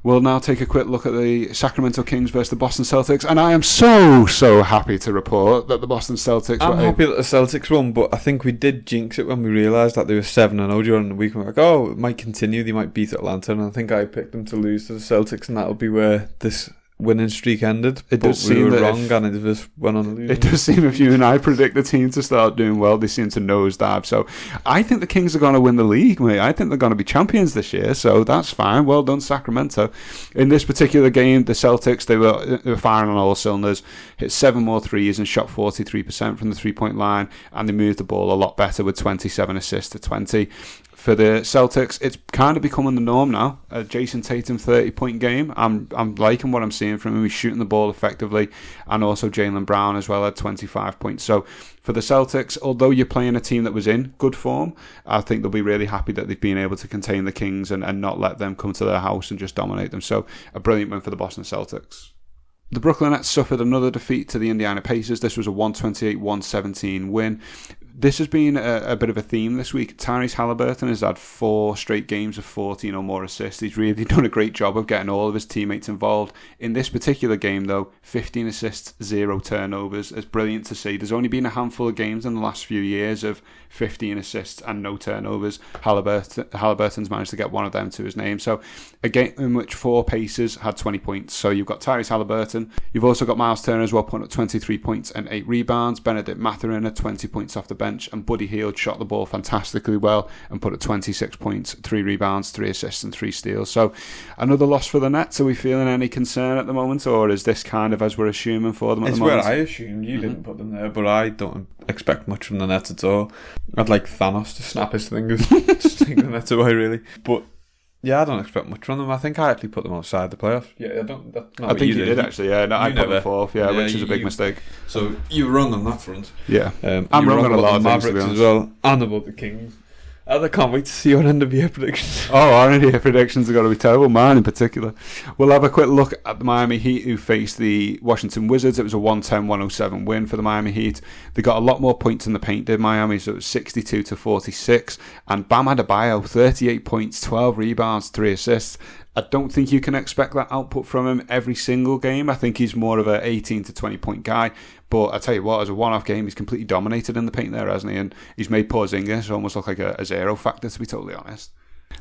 We'll now take a quick look at the Sacramento Kings versus the Boston Celtics, and I am so happy to report that the Boston Celtics... I'm happy that the Celtics won, but I think we did jinx it when we realised that they were 7-0 during the week. We were like, oh, it might continue, they might beat Atlanta, and I think I picked them to lose to the Celtics, and that'll be where this winning streak ended. It does seem we were wrong, and it just went on a losing. It does seem if you and I predict the team to start doing well, they seem to nosedive. So I think the Kings are going to win the league, mate. I think they're going to be champions this year, so that's fine. Well done, Sacramento. In this particular game, the Celtics, they were firing on all cylinders. hit 7 more threes and shot 43% from the three-point line, and they moved the ball a lot better with 27 assists to 20. For the Celtics, it's kind of becoming the norm now. Jason Tatum 30-point game. I'm liking what I'm seeing from him. He's shooting the ball effectively, and also Jaylen Brown as well at 25 points. So for the Celtics, although you're playing a team that was in good form, I think they'll be really happy that they've been able to contain the Kings and not let them come to their house and just dominate them. So a brilliant win for the Boston Celtics. The Brooklyn Nets suffered another defeat to the Indiana Pacers. This was a 128-117 win. This has been a bit of a theme this week. Tyrese Halliburton has had 4 straight games of 14 or more assists. He's really done a great job of getting all of his teammates involved. In this particular game, though, 15 assists, 0 turnovers. It's brilliant to see. There's only been a handful of games in the last few years of 15 assists and no turnovers. Halliburton's managed to get one of them to his name. So a game in which 4 Pacers had 20 points. So you've got Tyrese Halliburton. You've also got Miles Turner as well, putting up 23 points and 8 rebounds. Benedict Mathurin at 20 points off the bench. And Buddy Hield shot the ball fantastically well and put up 26 points, 3 rebounds, 3 assists and 3 steals. So another loss for the Nets. Are we feeling any concern at the moment, or is this kind of as we're assuming for them at the moment? It's where I assumed. You didn't put them there, but I don't expect much from the Nets at all. I'd like Thanos to snap his fingers to take the Nets away, really. But yeah, I don't expect much from them. I think I actually put them outside the playoffs. Yeah, I don't. That's not I think you did actually. Yeah, no, I put them 4th. Yeah, which is a big mistake. So you were wrong on that front. Yeah, I'm wrong on a lot of things, to be honest. as well, and about the Kings. I can't wait to see your NBA predictions. Oh, our NBA predictions are going to be terrible. Mine in particular. We'll have a quick look at the Miami Heat, who faced the Washington Wizards. It was a 110-107 win for the Miami Heat. They got a lot more points in the paint, did Miami, so it was 62-46. And Bam Adebayo, 38 points, 12 rebounds, 3 assists. I don't think you can expect that output from him every single game. I think he's more of a 18 to 20 point guy. But I tell you what, as a one-off game, he's completely dominated in the paint there, hasn't he? And he's made Porzingis almost look like a zero factor, to be totally honest.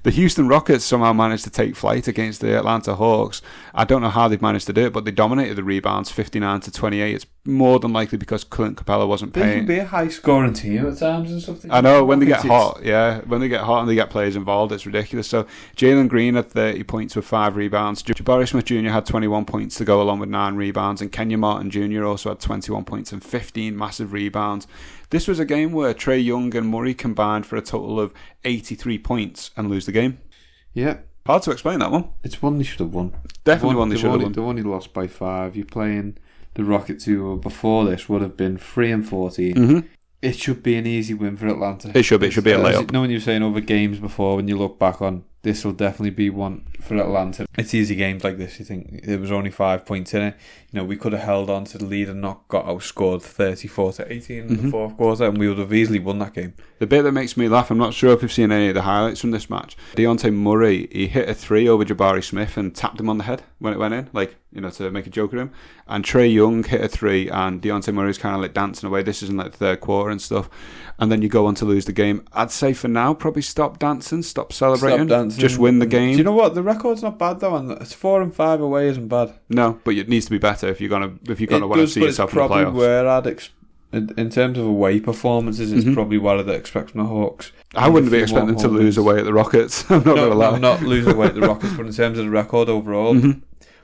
The Houston Rockets somehow managed to take flight against the Atlanta Hawks. I don't know how they've managed to do it, but they dominated the rebounds 59-28. It's more than likely because Clint Capella wasn't playing. They can be a high-scoring team at times and stuff. I know, when they get hot, yeah. When they get hot and they get players involved, it's ridiculous. So Jalen Green had 30 points with 5 rebounds. Jabari Smith Jr. had 21 points to go along with 9 rebounds. And Kenya Martin Jr. also had 21 points and 15 massive rebounds. This was a game where Trae Young and Murray combined for a total of 83 points and lose the game. Yeah. Hard to explain that one. It's one they should have won. Definitely one they should have won. They've only lost by 5. You're playing the Rockets, who before this would have been 3-14. Mm-hmm. It should be an easy win for Atlanta. It should be a layup. When you were saying over games before, when you look back on, this will definitely be one for Atlanta. It's easy games like this. You think there was only 5 points in it. You know, we could have held on to the lead and not got outscored 34-18 in the fourth quarter, and we would have easily won that game. The bit that makes me laugh, I'm not sure if you've seen any of the highlights from this match. Deontay Murray, he hit a 3 over Jabari Smith and tapped him on the head when it went in, like, you know, to make a joke of him. And Trae Young hit a 3, and Deontay Murray's kind of like dancing away. This is in like the third quarter and stuff. And then you go on to lose the game. I'd say for now, probably stop dancing, stop celebrating, stop dancing. Just win the game. Do you know what? The record's not bad though, and it's 4-5 away isn't bad. No, but it needs to be better if you're gonna want to see yourself in the playoffs. Probably where I'd in terms of away performances, it's probably what I'd expect from the Hawks. I wouldn't be expecting them to lose away at the Rockets. I'm not going to lie. No, not losing away at the Rockets, but in terms of the record overall.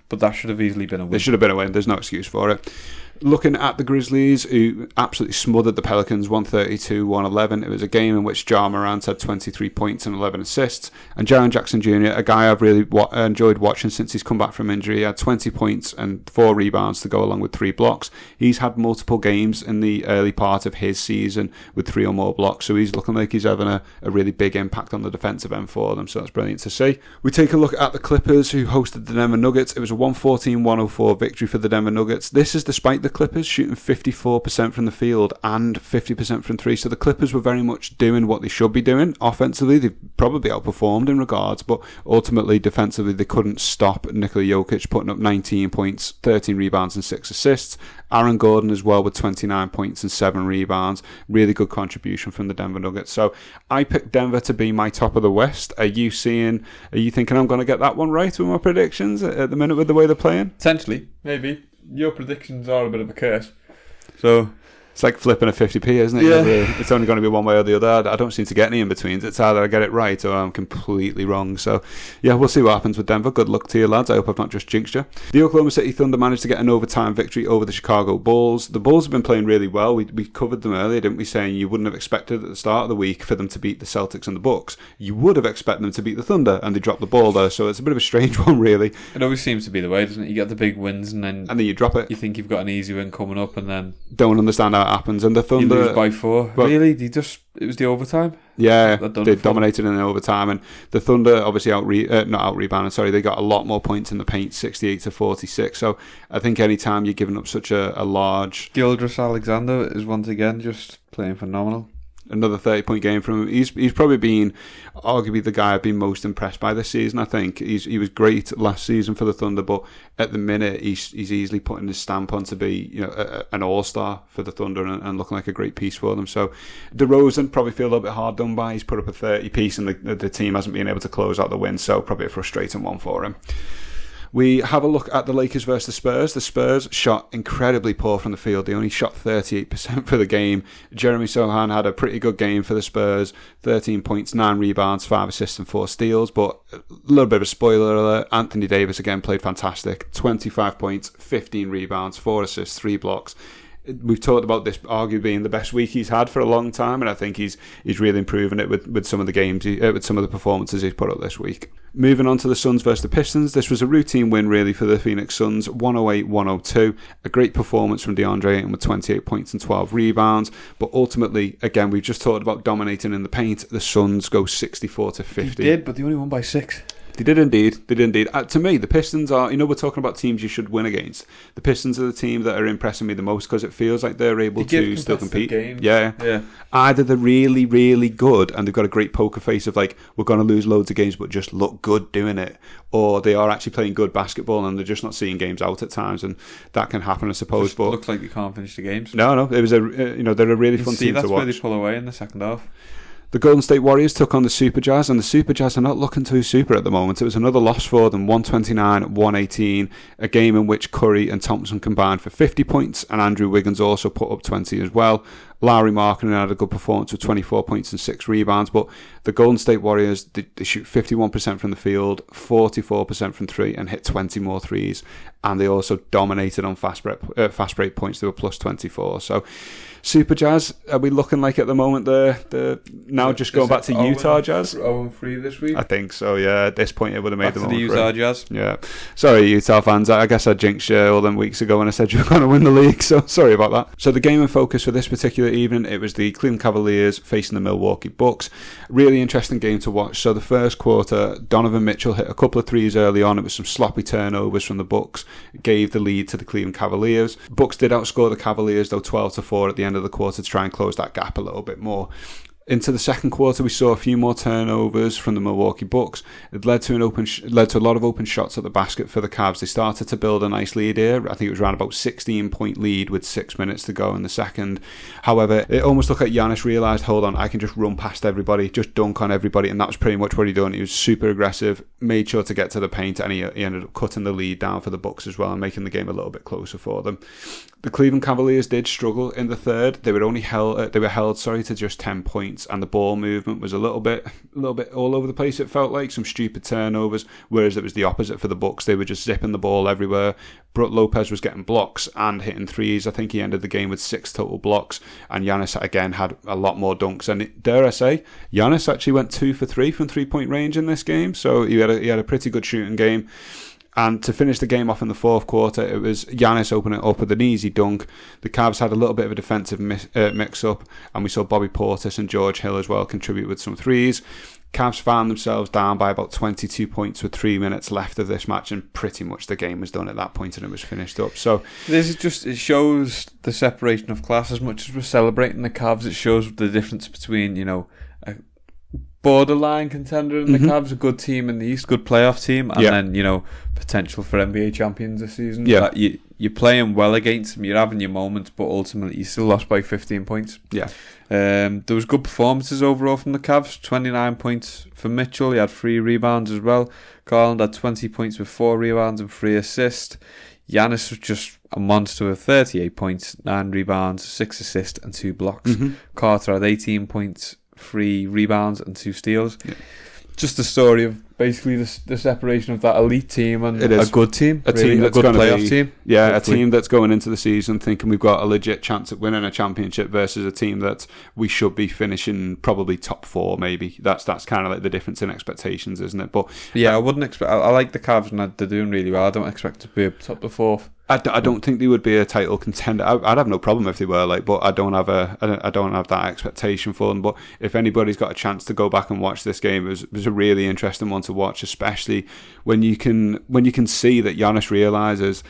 But that should have easily been a win. There should have been a win. There's no excuse for it. Looking at the Grizzlies, who absolutely smothered the Pelicans 132-111. It was a game in which Ja Morant had 23 points and 11 assists. And Jaren Jackson Jr., a guy I've really enjoyed watching since he's come back from injury, he had 20 points and 4 rebounds to go along with 3 blocks. He's had multiple games in the early part of his season with 3 or more blocks, so he's looking like he's having a really big impact on the defensive end for them, so that's brilliant to see. We take a look at the Clippers, who hosted the Denver Nuggets. It was a 114-104 victory for the Denver Nuggets. This is despite the Clippers shooting 54% from the field and 50% from 3, so the Clippers were very much doing what they should be doing. Offensively, they probably outperformed in regards, but ultimately, defensively, they couldn't stop Nikola Jokic putting up 19 points, 13 rebounds and 6 assists. Aaron Gordon as well with 29 points and 7 rebounds. Really good contribution from the Denver Nuggets. So I picked Denver to be my top of the West. Are you thinking I'm going to get that one right with my predictions at the minute with the way they're playing? Potentially, maybe. Your predictions are a bit of a curse. So It's like flipping a 50p, isn't it? Yeah. It's only going to be one way or the other. I don't seem to get any in betweens. It's either I get it right or I'm completely wrong. So, yeah, we'll see what happens with Denver. Good luck to you, lads. I hope I've not just jinxed you. The Oklahoma City Thunder managed to get an overtime victory over the Chicago Bulls. The Bulls have been playing really well. We covered them earlier, didn't we? Saying you wouldn't have expected at the start of the week for them to beat the Celtics and the Bucks. You would have expected them to beat the Thunder, and they dropped the ball there. So it's a bit of a strange one, really. It always seems to be the way, doesn't it? You get the big wins and then you drop it. You think you've got an easy win coming up, and then don't understand how it happens. And the Thunder, you lose by 4. Really? It was the overtime? Yeah, they dominated in the overtime, and the Thunder obviously they got a lot more points in the paint, 68-46. So I think anytime you're giving up such a large... Gilgeous Alexander is once again just playing phenomenal. Another 30-point game from him. He's probably been arguably the guy I've been most impressed by this season. I think he was great last season for the Thunder, but at the minute he's easily putting his stamp on to be an all-star for the Thunder and looking like a great piece for them. So DeRozan probably feel a little bit hard done by. He's put up a 30 piece and the team hasn't been able to close out the win, so probably a frustrating one for him. We have a look at the Lakers versus the Spurs. The Spurs shot incredibly poor from the field. They only shot 38% for the game. Jeremy Sohan had a pretty good game for the Spurs. 13 points, 9 rebounds, 5 assists and 4 steals. But a little bit of a spoiler alert. Anthony Davis again played fantastic. 25 points, 15 rebounds, 4 assists, 3 blocks. We've talked about this arguably being the best week he's had for a long time, and I think he's really improving it with some of the games, with some of the performances he's put up this week. Moving on to the Suns versus the Pistons, this was a routine win really for the Phoenix Suns, 108-102. A great performance from DeAndre Ayton with 28 points and 12 rebounds, but ultimately, again, we've just talked about dominating in the paint. The Suns go 64-50. They did, but they only won by 6. They did indeed. To me, the Pistons are, we're talking about teams you should win against. The Pistons are the team that are impressing me the most because it feels like they're able to still compete. Games. Yeah. Either they're really, really good and they've got a great poker face of like, we're going to lose loads of games but just look good doing it. Or they are actually playing good basketball and they're just not seeing games out at times, and that can happen, I suppose. Just looks like they can't finish the games. No. It was they're a really fun team to watch. That's where they pull away in the second half. The Golden State Warriors took on the Super Jazz, and the Super Jazz are not looking too super at the moment. It was another loss for them, 129-118, a game in which Curry and Thompson combined for 50 points, and Andrew Wiggins also put up 20 as well. Larry Markkinen had a good performance with 24 points and 6 rebounds, but the Golden State Warriors, they shoot 51% from the field, 44% from 3, and hit 20 more threes, and they also dominated on fast break points. They were plus 24, so... Super Jazz, are we looking like at the moment they're now just going back to Utah Jazz? 0-3 this week? I think so, yeah. At this point, it would have made them the Utah Jazz? Yeah. Sorry, Utah fans. I guess I jinxed you all them weeks ago when I said you were going to win the league, so sorry about that. So the game in focus for this particular evening, it was the Cleveland Cavaliers facing the Milwaukee Bucks. Really interesting game to watch. So the first quarter, Donovan Mitchell hit a couple of threes early on. It was some sloppy turnovers from the Bucks. It gave the lead to the Cleveland Cavaliers. Bucks did outscore the Cavaliers, though, 12-4 at the end of the quarter to try and close that gap a little bit more. Into the second quarter, we saw a few more turnovers from the Milwaukee Bucks. It led to a lot of open shots at the basket for the Cavs. They started to build a nice lead here. I think it was around about 16-point lead with 6 minutes to go in the second. However, it almost looked like Giannis realised, hold on, I can just run past everybody, just dunk on everybody, and that was pretty much what he done. He was super aggressive, made sure to get to the paint, and he ended up cutting the lead down for the Bucks as well and making the game a little bit closer for them. The Cleveland Cavaliers did struggle in the third. They were held to just 10 points, and the ball movement was a little bit all over the place. It felt like some stupid turnovers, whereas it was the opposite for the Bucks. They were just zipping the ball everywhere. Brook Lopez was getting blocks and hitting threes. I think he ended the game with 6 total blocks, and Giannis again had a lot more dunks. And dare I say, Giannis actually went 2 for 3 from 3-point range in this game, so he had a pretty good shooting game. And to finish the game off in the fourth quarter, it was Giannis opening it up with an easy dunk. The Cavs had a little bit of a defensive mix-up, and we saw Bobby Portis and George Hill as well contribute with some threes. Cavs found themselves down by about 22 points with 3 minutes left of this match, and pretty much the game was done at that point and it was finished up. So it shows the separation of class. As much as we're celebrating the Cavs, it shows the difference between, a borderline contender in the Cavs, a good team in the East, good playoff team, and then, potential for NBA champions this season. Yeah. You're playing well against them, you're having your moments, but ultimately you still lost by 15 points. Yeah. There was good performances overall from the Cavs. 29 points for Mitchell. He had 3 rebounds as well. Garland had 20 points with 4 rebounds and 3 assists. Giannis was just a monster with 38 points, 9 rebounds, 6 assists and 2 blocks. Carter had 18 points, 3 rebounds and 2 steals. Just the story of basically the separation of that elite team and a good team, a team that's a good playoff be, team. Yeah, hopefully. A team that's going into the season thinking we've got a legit chance at winning a championship versus a team that we should be finishing probably top 4. Maybe that's kind of like the difference in expectations, isn't it? But yeah, I wouldn't expect. I like the Cavs and they're doing really well. I don't expect to be top the 4th. I don't think they would be a title contender. I'd have no problem if they were, but I don't have that expectation for them. But if anybody's got a chance to go back and watch this game, it was a really interesting one to watch, especially when you can see that Giannis realizes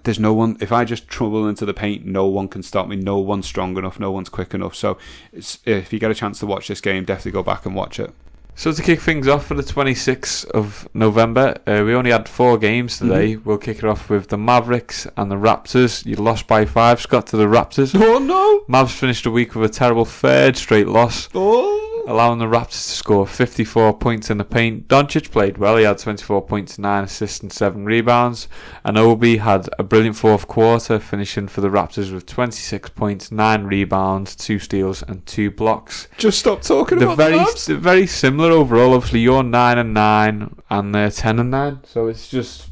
there's no one. If I just trouble into the paint, no one can stop me. No one's strong enough. No one's quick enough. So if you get a chance to watch this game, definitely go back and watch it. So to kick things off for the 26th of November, we only had 4 games today. We'll kick it off with the Mavericks and the Raptors. You lost by 5, Scott, to the Raptors. Oh no! Mavs finished the week with a terrible 3rd straight loss, allowing the Raptors to score 54 points in the paint. Doncic played well. He had 24 points, 9 assists and 7 rebounds. And Obi had a brilliant 4th quarter, finishing for the Raptors with 26 points, 9 rebounds, 2 steals and 2 blocks. Just stop talking about the Mavs. They're very similar overall. Obviously, you're 9-9 and they're 10-9. So it's just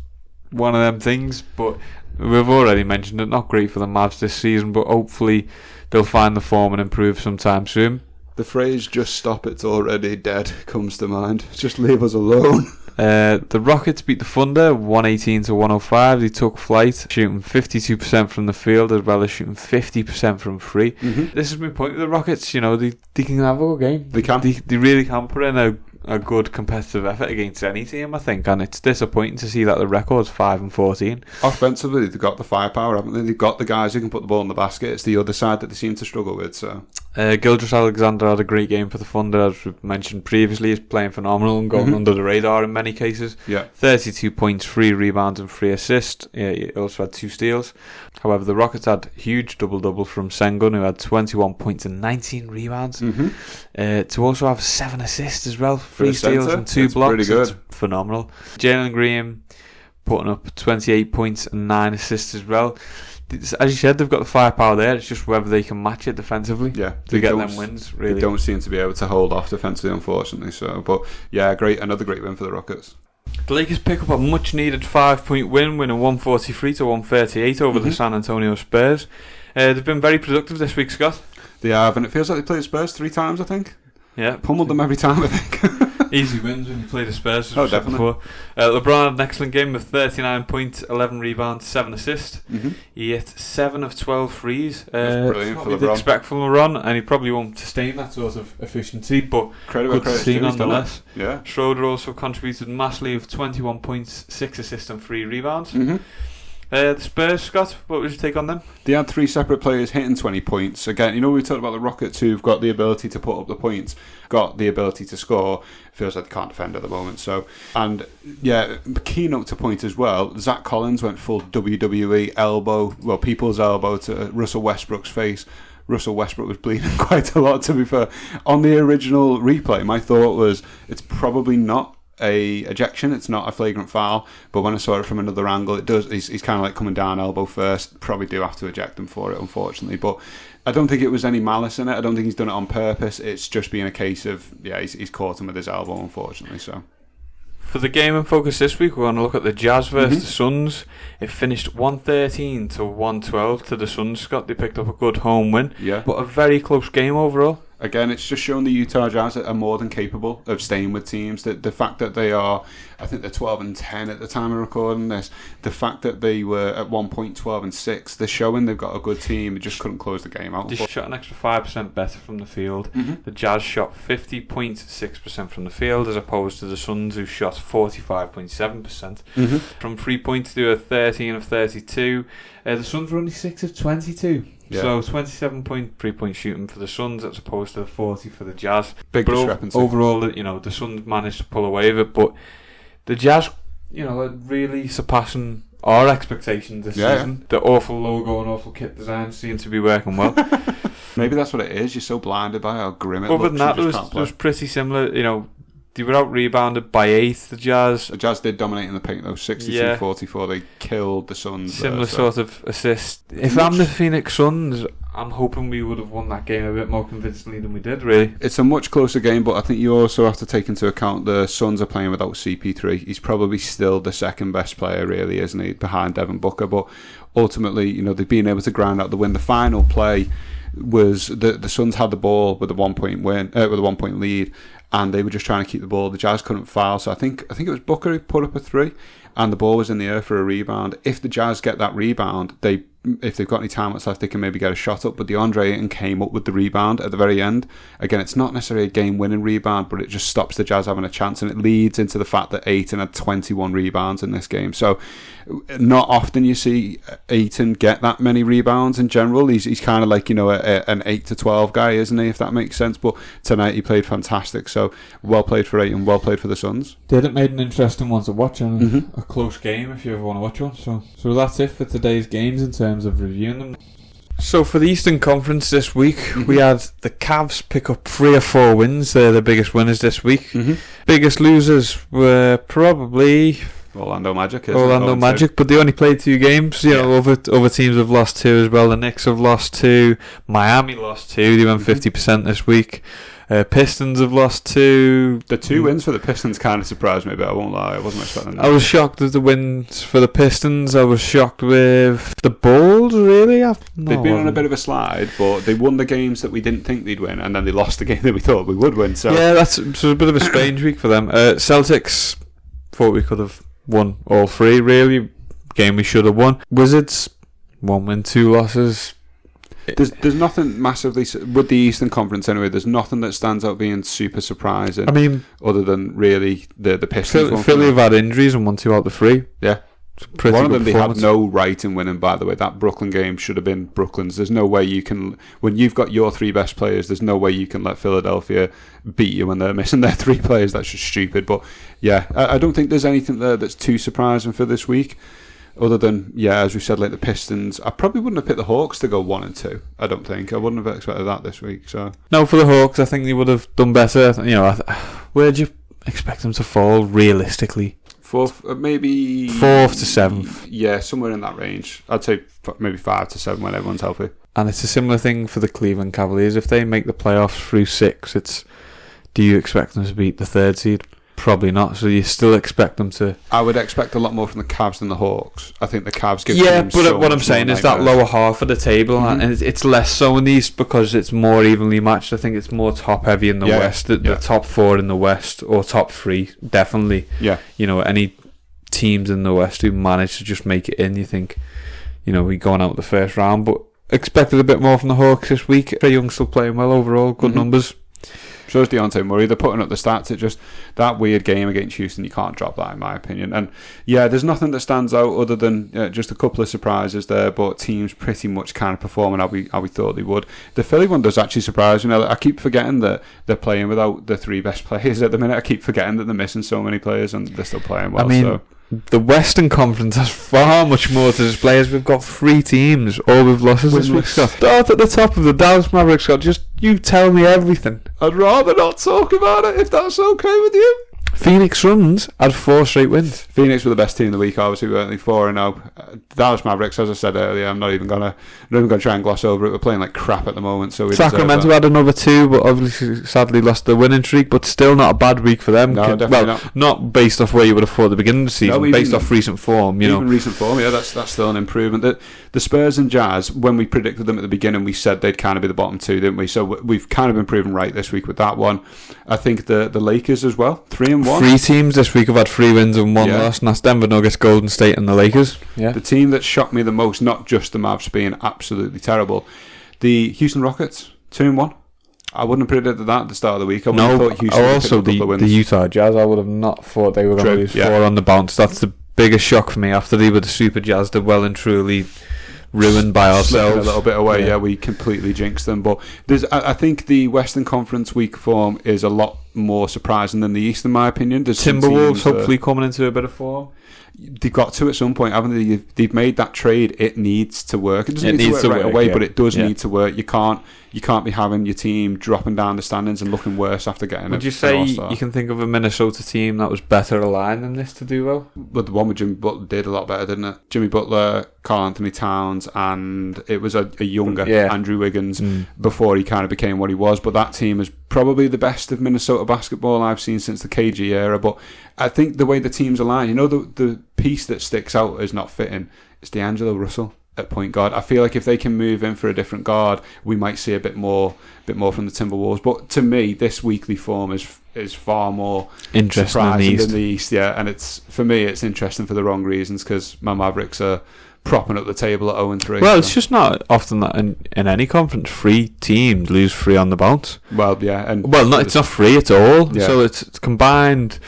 one of them things. But we've already mentioned it. Not great for the Mavs this season, but hopefully they'll find the form and improve sometime soon. The phrase "just stop, it's already dead" comes to mind. Just leave us alone. The Rockets beat the Thunder 118-105. They took flight, shooting 52% from the field as well as shooting 50% from free. This is my point with the Rockets. You know, they can have a good game. They can. They really can put in a good competitive effort against any team, I think, and it's disappointing to see that the record's 5-14. Offensively, they've got the firepower, haven't they? They've got the guys who can put the ball in the basket. It's the other side that they seem to struggle with. So, Gilgeous-Alexander had a great game for the Thunder, as we mentioned previously. He's playing phenomenal and going under the radar in many cases. 32 points, 3 rebounds and 3 assists. He also had 2 steals. However, the Rockets had huge double-double from Sengun, who had 21 points and 19 rebounds. To also have 7 assists as well, 3 steals and 2 blocks. Pretty good. It's phenomenal. Jalen Green putting up 28 points and 9 assists as well. As you said, they've got the firepower there. It's just whether they can match it defensively to get them wins. Really, they don't seem to be able to hold off defensively, unfortunately. So, but yeah, another great win for the Rockets. The Lakers pick up a much-needed 5-point win, winning 143-138 over the San Antonio Spurs. They've been very productive this week, Scott. They have, and it feels like they played Spurs 3 times, I think. Yeah, pummeled them every time, I think. Easy wins when you play the Spurs. Oh, definitely. Before. LeBron had an excellent game with 39 points, 11 rebounds, 7 assists. He hit 7 of 12 threes. That's brilliant for LeBron. You'd expect from LeBron, and he probably won't sustain that sort of efficiency, but good to see nonetheless. Yeah. Schroeder also contributed massively with 21 points, 6 assists and 3 rebounds. The Spurs, Scott, what was your take on them? They had 3 separate players hitting 20 points. Again, we talked about the Rockets who've got the ability to put up the points, got the ability to score. Feels like they can't defend at the moment. So, and yeah, keynote to point as well, Zach Collins went full WWE elbow, people's elbow to Russell Westbrook's face. Russell Westbrook was bleeding quite a lot, to be fair. On the original replay, my thought was it's probably not a ejection, it's not a flagrant foul, but when I saw it from another angle, it does. He's kind of like coming down elbow first. Probably do have to eject him for it, unfortunately, but I don't think it was any malice in it. I don't think he's done it on purpose. It's just been a case of he's caught him with his elbow, unfortunately. So for the game in focus this week, we're going to look at the Jazz versus the Suns. It finished 113-112 to the Suns. Scott, they picked up a good home win, but a very close game overall. Again, it's just shown the Utah Jazz are more than capable of staying with teams. The fact that they are, I think they're 12-10 at the time of recording this. The fact that they were at one point 12-6, they're showing they've got a good team. They just couldn't close the game out. They shot an extra 5% better from the field. The Jazz shot 50.6% from the field, as opposed to the Suns, who shot 45.7%. From 3 points, they were 13 of 32. The Suns were only 6 of 22. Yeah. So 27.3-point shooting for the Suns as opposed to the 40 for the Jazz. Big discrepancy. Overall, the Suns managed to pull away with it, but the Jazz, are really surpassing our expectations this season. The awful logo and awful kit design seem to be working well. Maybe that's what it is. You're so blinded by how grim it looks. Other than that, it was pretty similar. They were out-rebounded by 8, the Jazz. The Jazz did dominate in the paint, though. 62-44. They killed the Suns. Similar sort of assist. If I'm the Phoenix Suns, I'm hoping we would have won that game a bit more convincingly than we did, really. It's a much closer game, but I think you also have to take into account the Suns are playing without CP3. He's probably still the second best player, really, isn't he, behind Devin Booker? But ultimately, they've been able to grind out the win. The final play was the Suns had the ball with a 1 point win, with a 1 point lead, and they were just trying to keep the ball. The Jazz couldn't foul, so I think it was Booker who put up a 3, and the ball was in the air for a rebound. If the Jazz get that rebound, if they've got any time left, they can maybe get a shot up. But DeAndre Ayton came up with the rebound at the very end. Again, it's not necessarily a game-winning rebound, but it just stops the Jazz having a chance, and it leads into the fact that Ayton had 21 rebounds in this game. So not often you see Ayton get that many rebounds in general. He's kind of like, an 8 to 12 guy, isn't he, if that makes sense? But tonight he played fantastic. So well played for Ayton, well played for the Suns. Did it made an interesting one to watch, and a close game if you ever want to watch one. So that's it for today's games in terms of reviewing them. So for the Eastern Conference this week, we had the Cavs pick up 3 or 4 wins. They're the biggest winners this week. Biggest losers were probably Orlando Magic, but they only played 2 games. Other teams have lost 2 as well. The Knicks have lost 2. Miami lost 2. They went 50% this week. Pistons have lost 2. The 2 wins for the Pistons kind of surprised me, but I won't lie, I wasn't expecting that. I was shocked with the wins for the Pistons. I was shocked with the Bulls, really. They've been on a bit of a slide, but they won the games that we didn't think they'd win, and then they lost the game that we thought we would win. So yeah, that's a bit of a strange week for them. Celtics, thought we could have won all 3, really. Game we should have won. Wizards, 1 win, 2 losses. There's nothing massively with the Eastern Conference anyway. There's nothing that stands out being super surprising. I mean, other than really the Pistons. Philly have had injuries and won 2 out of the 3. Yeah, one of them they had no right in winning. By the way, that Brooklyn game should have been Brooklyn's. There's no way you can, when you've got your 3 best players, there's no way you can let Philadelphia beat you when they're missing their 3 players. That's just stupid. But yeah, I don't think there's anything there that's too surprising for this week. Other than, as we said, like the Pistons, I probably wouldn't have picked the Hawks to go 1 and 2. I don't think I wouldn't have expected that this week. So no, for the Hawks, I think they would have done better. Where'd you expect them to fall realistically? 4th, maybe 4th to 7th. Yeah, somewhere in that range. I'd say maybe 5 to 7 when everyone's healthy. And it's a similar thing for the Cleveland Cavaliers. If they make the playoffs through 6, do you expect them to beat the 3rd seed? Probably not. So you still expect them to. I would expect a lot more from the Cavs than the Hawks. I think the Cavs give. Yeah, but what I'm saying is that lower half of the table, and it's less so in the East because it's more evenly matched. I think it's more top heavy in the West. The top 4 in the West, or top 3, definitely. Yeah. Any teams in the West who manage to just make it in, you think, we going out the first round. But expected a bit more from the Hawks this week. Trae Young's still playing well overall. Good numbers. So is Dejounte Murray. They're putting up the stats. It's just that weird game against Houston. You can't drop that, in my opinion. And there's nothing that stands out other than just a couple of surprises there. But teams pretty much kind of performing how we thought they would. The Philly one does actually surprise me. I keep forgetting that they're playing without the 3 best players at the minute. I keep forgetting that they're missing so many players, and they're still playing well. The Western Conference has far much more to display, as we've got 3 teams, all with losses this week. Start at the top of the Dallas Mavericks, Scott. Just you tell me everything. I'd rather not talk about it if that's okay with you. Phoenix Suns had 4 straight wins. Phoenix were the best team of the week, obviously, weren't they? 4-0. Dallas Mavericks, as I said earlier, I'm not even gonna try and gloss over it. We're playing like crap at the moment, so Sacramento had another 2, but obviously sadly lost the winning streak. But still not a bad week for them. No, definitely not based off where you would have thought at the beginning of the season, based off recent form. Even recent form, that's still an improvement. The Spurs and Jazz, when we predicted them at the beginning, we said they'd kind of be the bottom 2, didn't we? So we've kind of been proven right this week with that one. I think the Lakers as well, 3-1. 3 teams this week have had 3 wins and 1 loss, and that's Denver Nuggets, Golden State, and the Lakers. Yeah. The team that shocked me the most, not just the Mavs being absolutely terrible, the Houston Rockets, 2-1. I wouldn't have predicted that at the start of the week. I would have thought Houston would pick up a couple of wins. The Utah Jazz, I would have not thought they were going to lose 4 on the bounce. That's the biggest shock for me. After they were the Super Jazz, they're well and truly ruined by ourselves. Slipping a little bit away, we completely jinxed them. But I think the Western Conference week form is a lot more surprising than the East, in my opinion. There's Timberwolves hopefully coming into a bit of form. They've got to at some point, haven't they? They've made that trade. It needs to work. It doesn't need to work right away, but it does need to work. You can't be having your team dropping down the standings and looking worse after getting. Would you say you can think of a Minnesota team that was better aligned than this to do well? But the one with Jimmy Butler did a lot better, didn't it? Jimmy Butler, Karl Anthony Towns, and it was a younger Andrew Wiggins before he kind of became what he was. But that team is probably the best of Minnesota basketball I've seen since the KG era. But I think the way the teams align, the piece that sticks out as not fitting is D'Angelo Russell at point guard. I feel like if they can move in for a different guard, we might see a bit more from the Timberwolves. But to me, this weekly form is far more interesting than the East. Yeah, and for me, it's interesting for the wrong reasons, because my Mavericks are propping up the table at 0-3. Well, it's just not often that in any conference 3 teams lose 3 on the bounce. Well, yeah, it's not 3 at all. Yeah. So it's combined.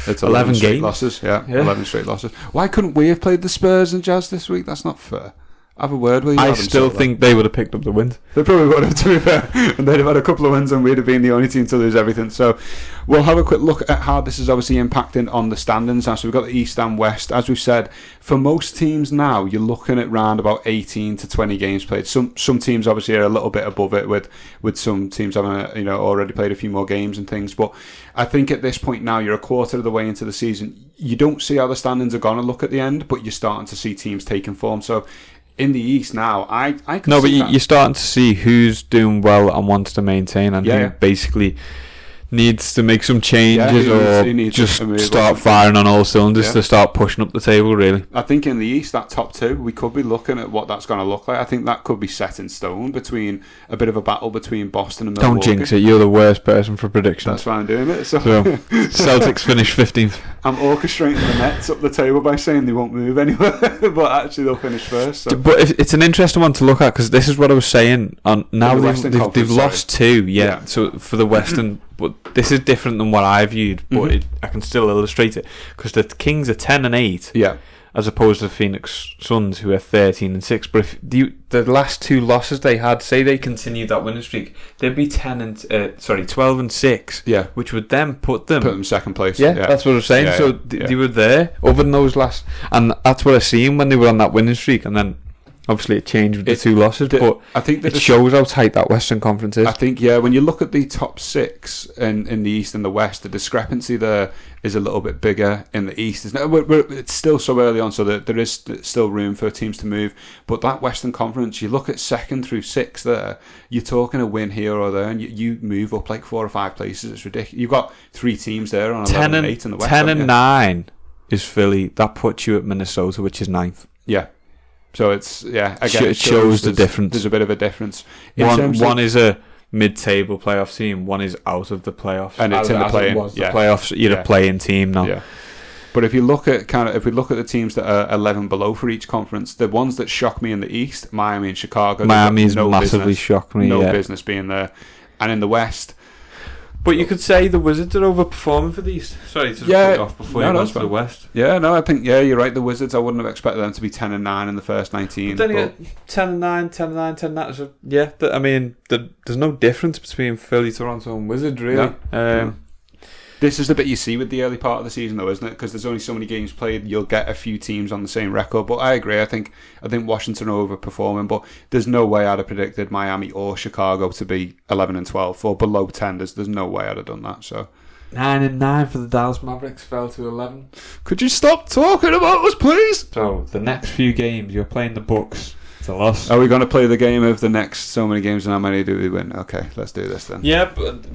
It's 11 straight games. Losses. Yeah, 11 straight losses. Why couldn't we have played the Spurs and Jazz this week? That's not fair. Have a word with you. I still think they would have picked up the wins. They probably would have, to be fair. And they'd have had a couple of wins and we'd have been the only team to lose everything. So we'll have a quick look at how this is obviously impacting on the standings. So we've got the East and West. As we've said, for most teams now, you're looking at around about 18 to 20 games played. Some teams obviously are a little bit above it, with some teams having already played a few more games and things. But I think at this point now, you're a quarter of the way into the season. You don't see how the standings are going to look at the end, but you're starting to see teams taking form. So in the East now, I can see that. You're starting to see who's doing well and wants to maintain, and who basically needs to make some changes or just start firing on all cylinders to start pushing up the table, really. I think in the East, that top 2, we could be looking at what that's going to look like. I think that could be set in stone between a bit of a battle between Boston and Milwaukee. Don't jinx it, you're the worst person for predictions. That's why I'm doing it. So Celtics finish 15th. I'm orchestrating the Nets up the table by saying they won't move anywhere, but actually they'll finish first. So. But it's an interesting one to look at, because this is what I was saying. Now they've lost 2, so for the Western. But this is different than what I viewed, but I can still illustrate it, because the Kings are 10-8, as opposed to the Phoenix Suns, who are 13-6. But if the last 2 losses they had, say they continued that winning streak, they'd be 12-6, which would then put them second place. Yeah, that's what I was saying. They were there over those last, and that's what I seen when they were on that winning streak, and then. Obviously, it changed with the 2 losses, but I think it shows how tight that Western Conference is. I think, when you look at the top 6 in the East and the West, the discrepancy there is a little bit bigger in the East. It's still so early on, so there is still room for teams to move. But that Western Conference, you look at 2nd through 6th there, you're talking a win here or there, and you move up like 4 or 5 places. It's ridiculous. You've got 3 teams there on 11-8 in the West. 10-9 is Philly. That puts you at Minnesota, which is 9th. Yeah. So it's again, it shows the difference. There's a bit of a difference. One is a mid-table playoff team. One is out of the playoffs, and it's in the play-in. The playoffs. You're a play-in team now. Yeah. But if we look at the teams that are 11 below for each conference, the ones that shock me in the East, Miami and Chicago. Miami's massively shocked me. No business being there, and in the West. But you could say the Wizards are overperforming for the East. Sorry to put it off before you go to the West. Yeah, no, I think you're right. The Wizards, I wouldn't have expected them to be 10-9 in the first 19. But then 10-9, 10-9. So I mean, there's no difference between Philly, Toronto, and Wizards really. This is the bit you see with the early part of the season, though, isn't it? Because there's only so many games played. You'll get a few teams on the same record. But I agree. I think Washington are overperforming. But there's no way I'd have predicted Miami or Chicago to be 11-12 or below 10. There's no way I'd have done that. So 9-9 for the Dallas Mavericks, fell to 11. Could you stop talking about us, please? So the next few games, you're playing the Bucks. It's a loss. Are we going to play the game of the next so many games and how many do we win? Okay, let's do this then. Yeah, but.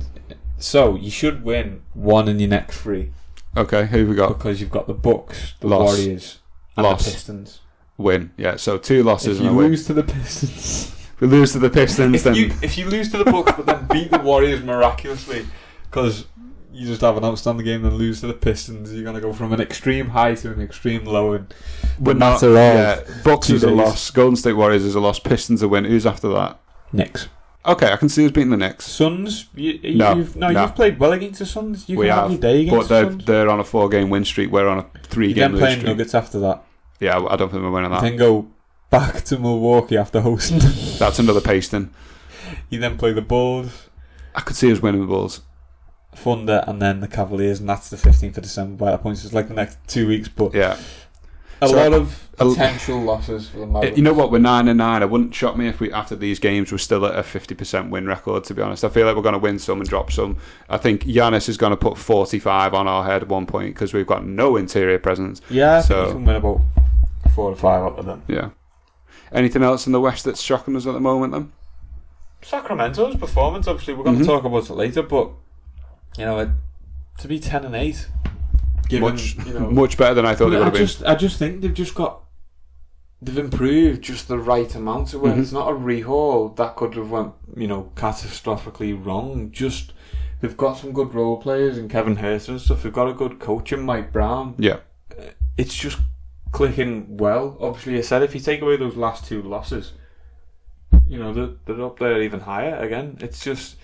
So you should win 1 in your next 3. Okay, who have we got? Because you've got the Bucks, the Warriors, and the Pistons. Win. Yeah, so 2 losses and a win. If you lose to the Pistons, we lose to the Pistons. If you lose to the Bucks, but then beat the Warriors miraculously, because you just have an outstanding game and lose to the Pistons, you're gonna go from an extreme high to an extreme low. And Bucks is a loss. Golden State Warriors is a loss. Pistons a win. Who's after that? Knicks. Okay, I can see us beating the Knicks. Suns? You've played well against the Suns. You can have your day against the Suns. But they're on a 4-game win streak. We're on a 3-game win streak. Then playing Nuggets after that. Yeah, I don't think we're winning that. Then go back to Milwaukee after hosting them. That's another pasting. You then play the Bulls. I could see us winning the Bulls. Thunder, and then the Cavaliers, and that's the 15th of December by that point. So it's like the next 2 weeks, but Yeah. a lot of potential losses for the Mavericks. You know what? We're 9-9. It wouldn't shock me if we, after these games, we're still at a 50% win record, to be honest. I feel like we're going to win some and drop some. I think Giannis is going to put 45 on our head at one point because we've got no interior presence. Yeah, I think we can win about 4 or 5 up of them. Yeah. Anything else in the West that's shocking us at the moment, then? Sacramento's performance, obviously, we're going to talk about it later, but, you know, to be 10-8, given, much better than I thought they would have been. I just think they've improved just the right amount of when it's not a rehaul that could have went, catastrophically wrong. Just they've got some good role players in Kevin Hurst and stuff. They've got a good coach in Mike Brown. Yeah, it's just clicking well. Obviously, I said if you take away those last 2 losses, they're up there even higher again. It's just.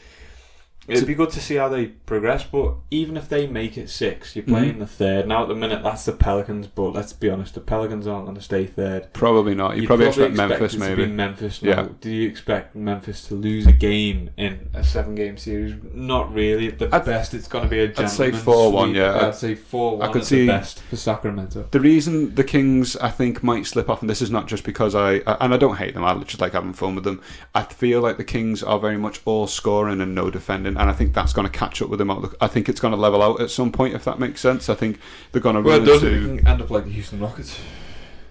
It'd be good to see how they progress, but even if they make it 6, you're playing the 3rd. Now at the minute, that's the Pelicans, but let's be honest, the Pelicans aren't going to stay 3rd. Probably not. You probably expect Memphis, it maybe. To be Memphis now. Yeah. Do you expect Memphis to lose a game in a 7-game series? Not really. At the best, it's going to be a gentleman's I'd say 4-1, sweep. yeah. I'd say 4-1 I could at see the best for Sacramento. The reason the Kings, I think, might slip off, and this is not just because and I don't hate them, I just like having fun with them. I feel like the Kings are very much all scoring and no defending, and I think that's going to catch up with them. I think it's going to level out at some point, if that makes sense. I think they're going to run into... It can end up like the Houston Rockets.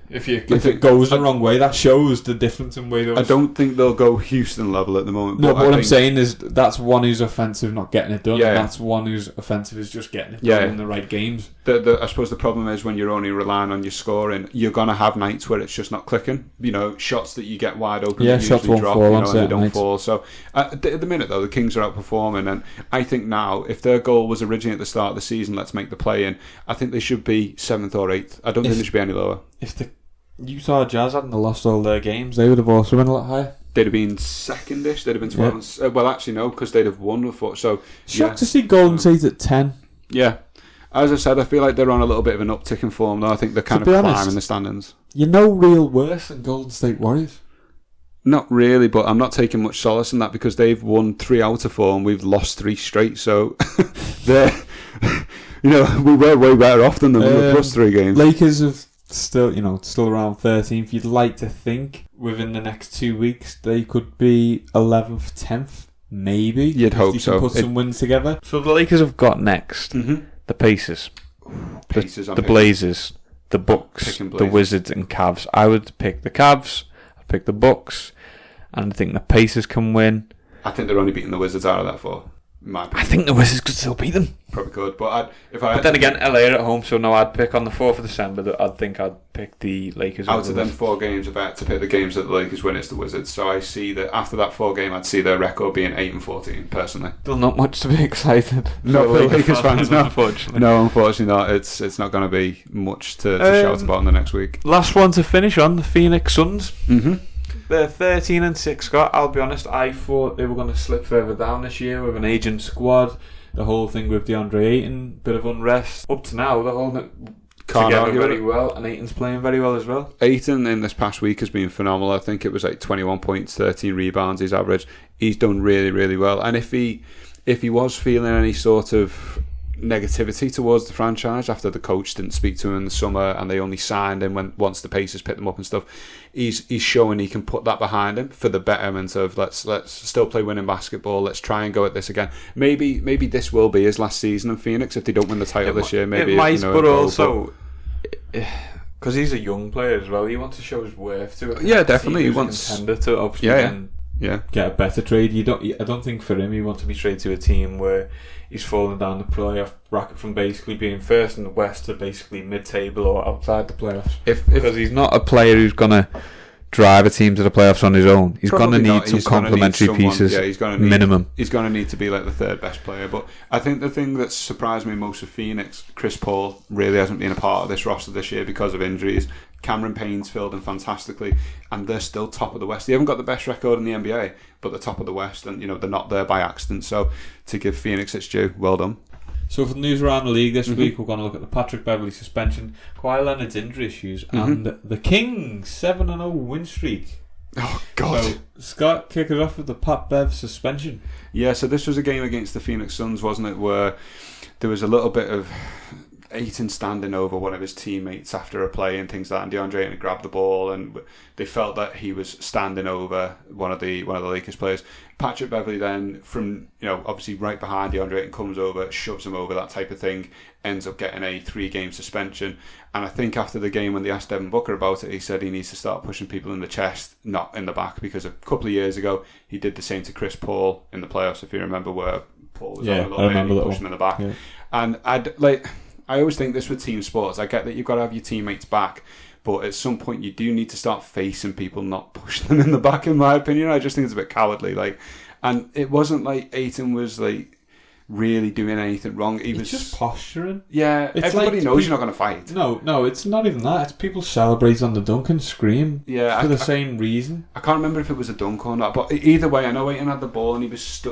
If it goes the wrong way, that shows the difference in way those... I don't think they'll go Houston level at the moment. No, but what I'm saying is that's one who's offensive not getting it done, and that's one who's offensive is just getting it done in the right games. I suppose the problem is when you're only relying on your scoring, you're going to have nights where it's just not clicking. Shots that you get wide open that shots usually won't drop, fall and they don't nights. fall. So at the minute, though, the Kings are outperforming, and I think now, if their goal was originally at the start of the season, let's make the play-in, I think they should be 7th or 8th. I don't think they should be any lower. If the Utah Jazz hadn't lost all their games, they would have also been a lot higher. They'd have been second-ish. They'd have been 12. Yeah. Well, actually, no, because they'd have won before. So shocked to see Golden State at 10. Yeah. As I said, I feel like they're on a little bit of an uptick in form, though. I think they're kind of climbing the standings. You're no real worse than Golden State Warriors. Not really, but I'm not taking much solace in that because they've won 3 out of 4 and we've lost 3 straight. So they're, we were way better off than them. We were plus 3 games. Lakers have still around 13th. You'd like to think within the next 2 weeks they could be 11th, 10th, maybe. You'd hope they so. Can put some wins together. So the Lakers have got next the Pacers, the Blazers, the Bucks, the Wizards, and Cavs. I would pick the Cavs. I'd pick the Bucks, and I think the Pacers can win. I think they're only beating the Wizards out of that 4. I think the Wizards could still beat them. Probably could, but then again, LA are at home, so no, I'd pick on the 4th of December. I'd pick the Lakers. Out of them 4 games, if I had to pick the games that the Lakers win, it's the Wizards. So I see that after that 4 game, I'd see their record being 8-14. Personally, still not much to be excited. Not for Lakers fans, no. Unfortunately, no, unfortunately not. It's not going to be much to shout about in the next week. Last one to finish on, the Phoenix Suns. Mm-hmm. They're 13-6, Scott. I'll be honest, I thought they were going to slip further down this year with an aging squad. The whole thing with DeAndre Ayton, bit of unrest. Up to now, they're holding it together very well, and Ayton's playing very well as well. Ayton in this past week has been phenomenal. I think it was like 21 points, 13 rebounds, his average. He's done really, really well. And if he was feeling any sort of negativity towards the franchise after the coach didn't speak to him in the summer and they only signed him once the Pacers picked them up and stuff, he's showing he can put that behind him for the betterment of let's still play winning basketball, let's try and go at this again. Maybe this will be his last season in Phoenix if they don't win the title this year. Maybe it might, but also because he's a young player as well, he wants to show his worth to it. Yeah, definitely. He wants a contender to obviously get a better trade. I don't think for him he wants to be traded to a team where he's falling down the playoff bracket from basically being first in the West to basically mid-table or outside the playoffs. Because he's not a player who's going to drive a team to the playoffs on his own. He's going to need some complementary pieces. Yeah, he's going to need minimum. He's going to need to be like the 3rd best player. But I think the thing that surprised me most of Phoenix, Chris Paul really hasn't been a part of this roster this year because of injuries. Cameron Payne's filled in fantastically, and they're still top of the West. They haven't got the best record in the NBA, but they're top of the West, and they're not there by accident. So to give Phoenix its due, well done. So for the news around the league this week, we're going to look at the Patrick Beverley suspension, Kawhi Leonard's injury issues, and the Kings' 7-0 win streak. Oh, God. So, Scott, kick it off with the Pat Bev suspension. Yeah, so this was a game against the Phoenix Suns, wasn't it, where there was a little bit of Ayton standing over one of his teammates after a play and things like that, and DeAndre Ayton grabbed the ball, and they felt that he was standing over one of the Lakers players. Patrick Beverley then, from obviously right behind DeAndre Ayton, comes over, shoves him over, that type of thing, ends up getting a 3-game suspension. And I think after the game, when they asked Devin Booker about it, he said he needs to start pushing people in the chest, not in the back, because a couple of years ago he did the same to Chris Paul in the playoffs, if you remember, where Paul was on a little bit and he pushed him in the back. Yeah. And I always think this with team sports. I get that you've got to have your teammates back, but at some point you do need to start facing people, not pushing them in the back, in my opinion. I just think it's a bit cowardly. And it wasn't like Ayton was really doing anything wrong. He was just posturing. Yeah, everybody knows you're not going to fight. No, it's not even that. It's people celebrate on the dunk and scream for the same reason. I can't remember if it was a dunk or not, but either way, I know Ayton had the ball and he was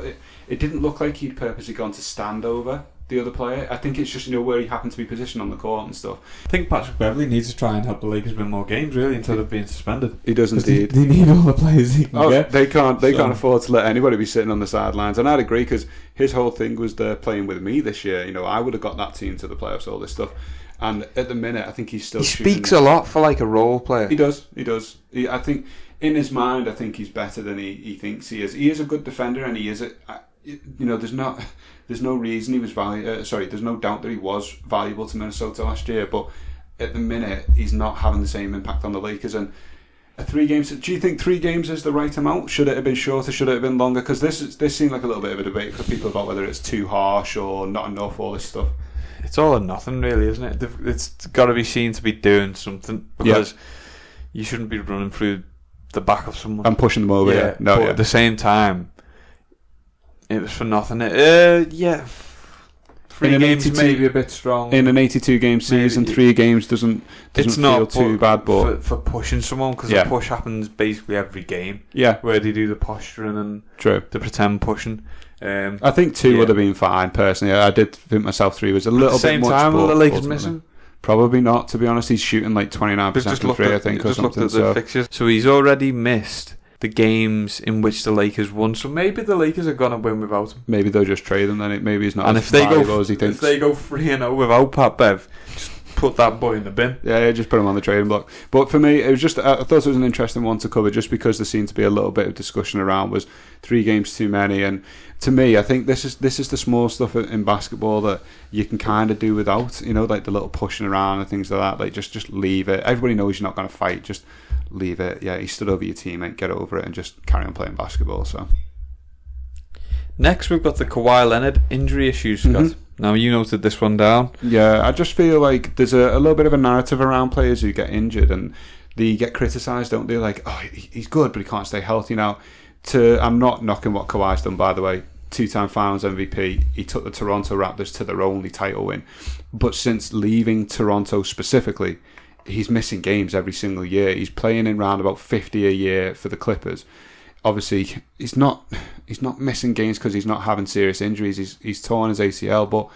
it didn't look like he'd purposely gone to stand over the other player. I think it's just where he happened to be positioned on the court and stuff. I think Patrick Beverley needs to try and help the Lakers win more games, really, instead of being suspended. He does indeed. They need all the players he can get. They can't afford to let anybody be sitting on the sidelines. And I'd agree, because his whole thing was they're playing with me this year. I would have got that team to the playoffs, all this stuff. And at the minute, I think he's still. He speaks a lot for a role player. He does. I think in his mind, I think he's better than he thinks he is. He is a good defender, and he is there's no reason he was there's no doubt that he was valuable to Minnesota last year, but at the minute he's not having the same impact on the Lakers. And a 3 games, do you think 3 games is the right amount? Should it have been shorter? Should it have been longer? Because this seemed like a little bit of a debate for people about whether it's too harsh or not enough, all this stuff. It's all or nothing, really, isn't it? It's got to be seen to be doing something, because you shouldn't be running through the back of someone and pushing them over. At the same time, it was for nothing. 3 games may be a bit strong. In an 82-game season, 3 games doesn't feel too bad. But for pushing someone, because the push happens basically every game. Yeah, where they do the posturing and the pretend pushing. I think 2 would have been fine. Personally, I did think myself 3 was a little bit much. At the same time, will the Lakers missing? Probably not. To be honest, he's shooting 29% from 3, I think, or something. So he's already missed the games in which the Lakers won, so maybe the Lakers are going to win without him. Maybe they'll just trade him then. Maybe he's not and as valuable as he thinks. If they go 3-0 without Pat Bev, just put that boy in the bin. Yeah, just put him on the trading block. But for me, it was just, I thought it was an interesting one to cover, just because there seemed to be a little bit of discussion around, was 3 games too many? And to me, I think this is the small stuff in basketball that you can kind of do without, the little pushing around and things like that. Just leave it. Everybody knows you're not going to fight. Just leave it. Yeah, he stood over your teammate, get over it, and just carry on playing basketball. So next, we've got the Kawhi Leonard injury issues, Scott. Mm-hmm. Now, you noted this one down. Yeah, I just feel like there's a little bit of a narrative around players who get injured, and they get criticised, don't they? He's good, but he can't stay healthy. Now, I'm not knocking what Kawhi's done, by the way. 2-time Finals MVP. He took the Toronto Raptors to their only title win. But since leaving Toronto specifically, he's missing games every single year. He's playing in round about 50 a year for the Clippers. Obviously, he's not missing games because he's not having serious injuries. He's torn his ACL, but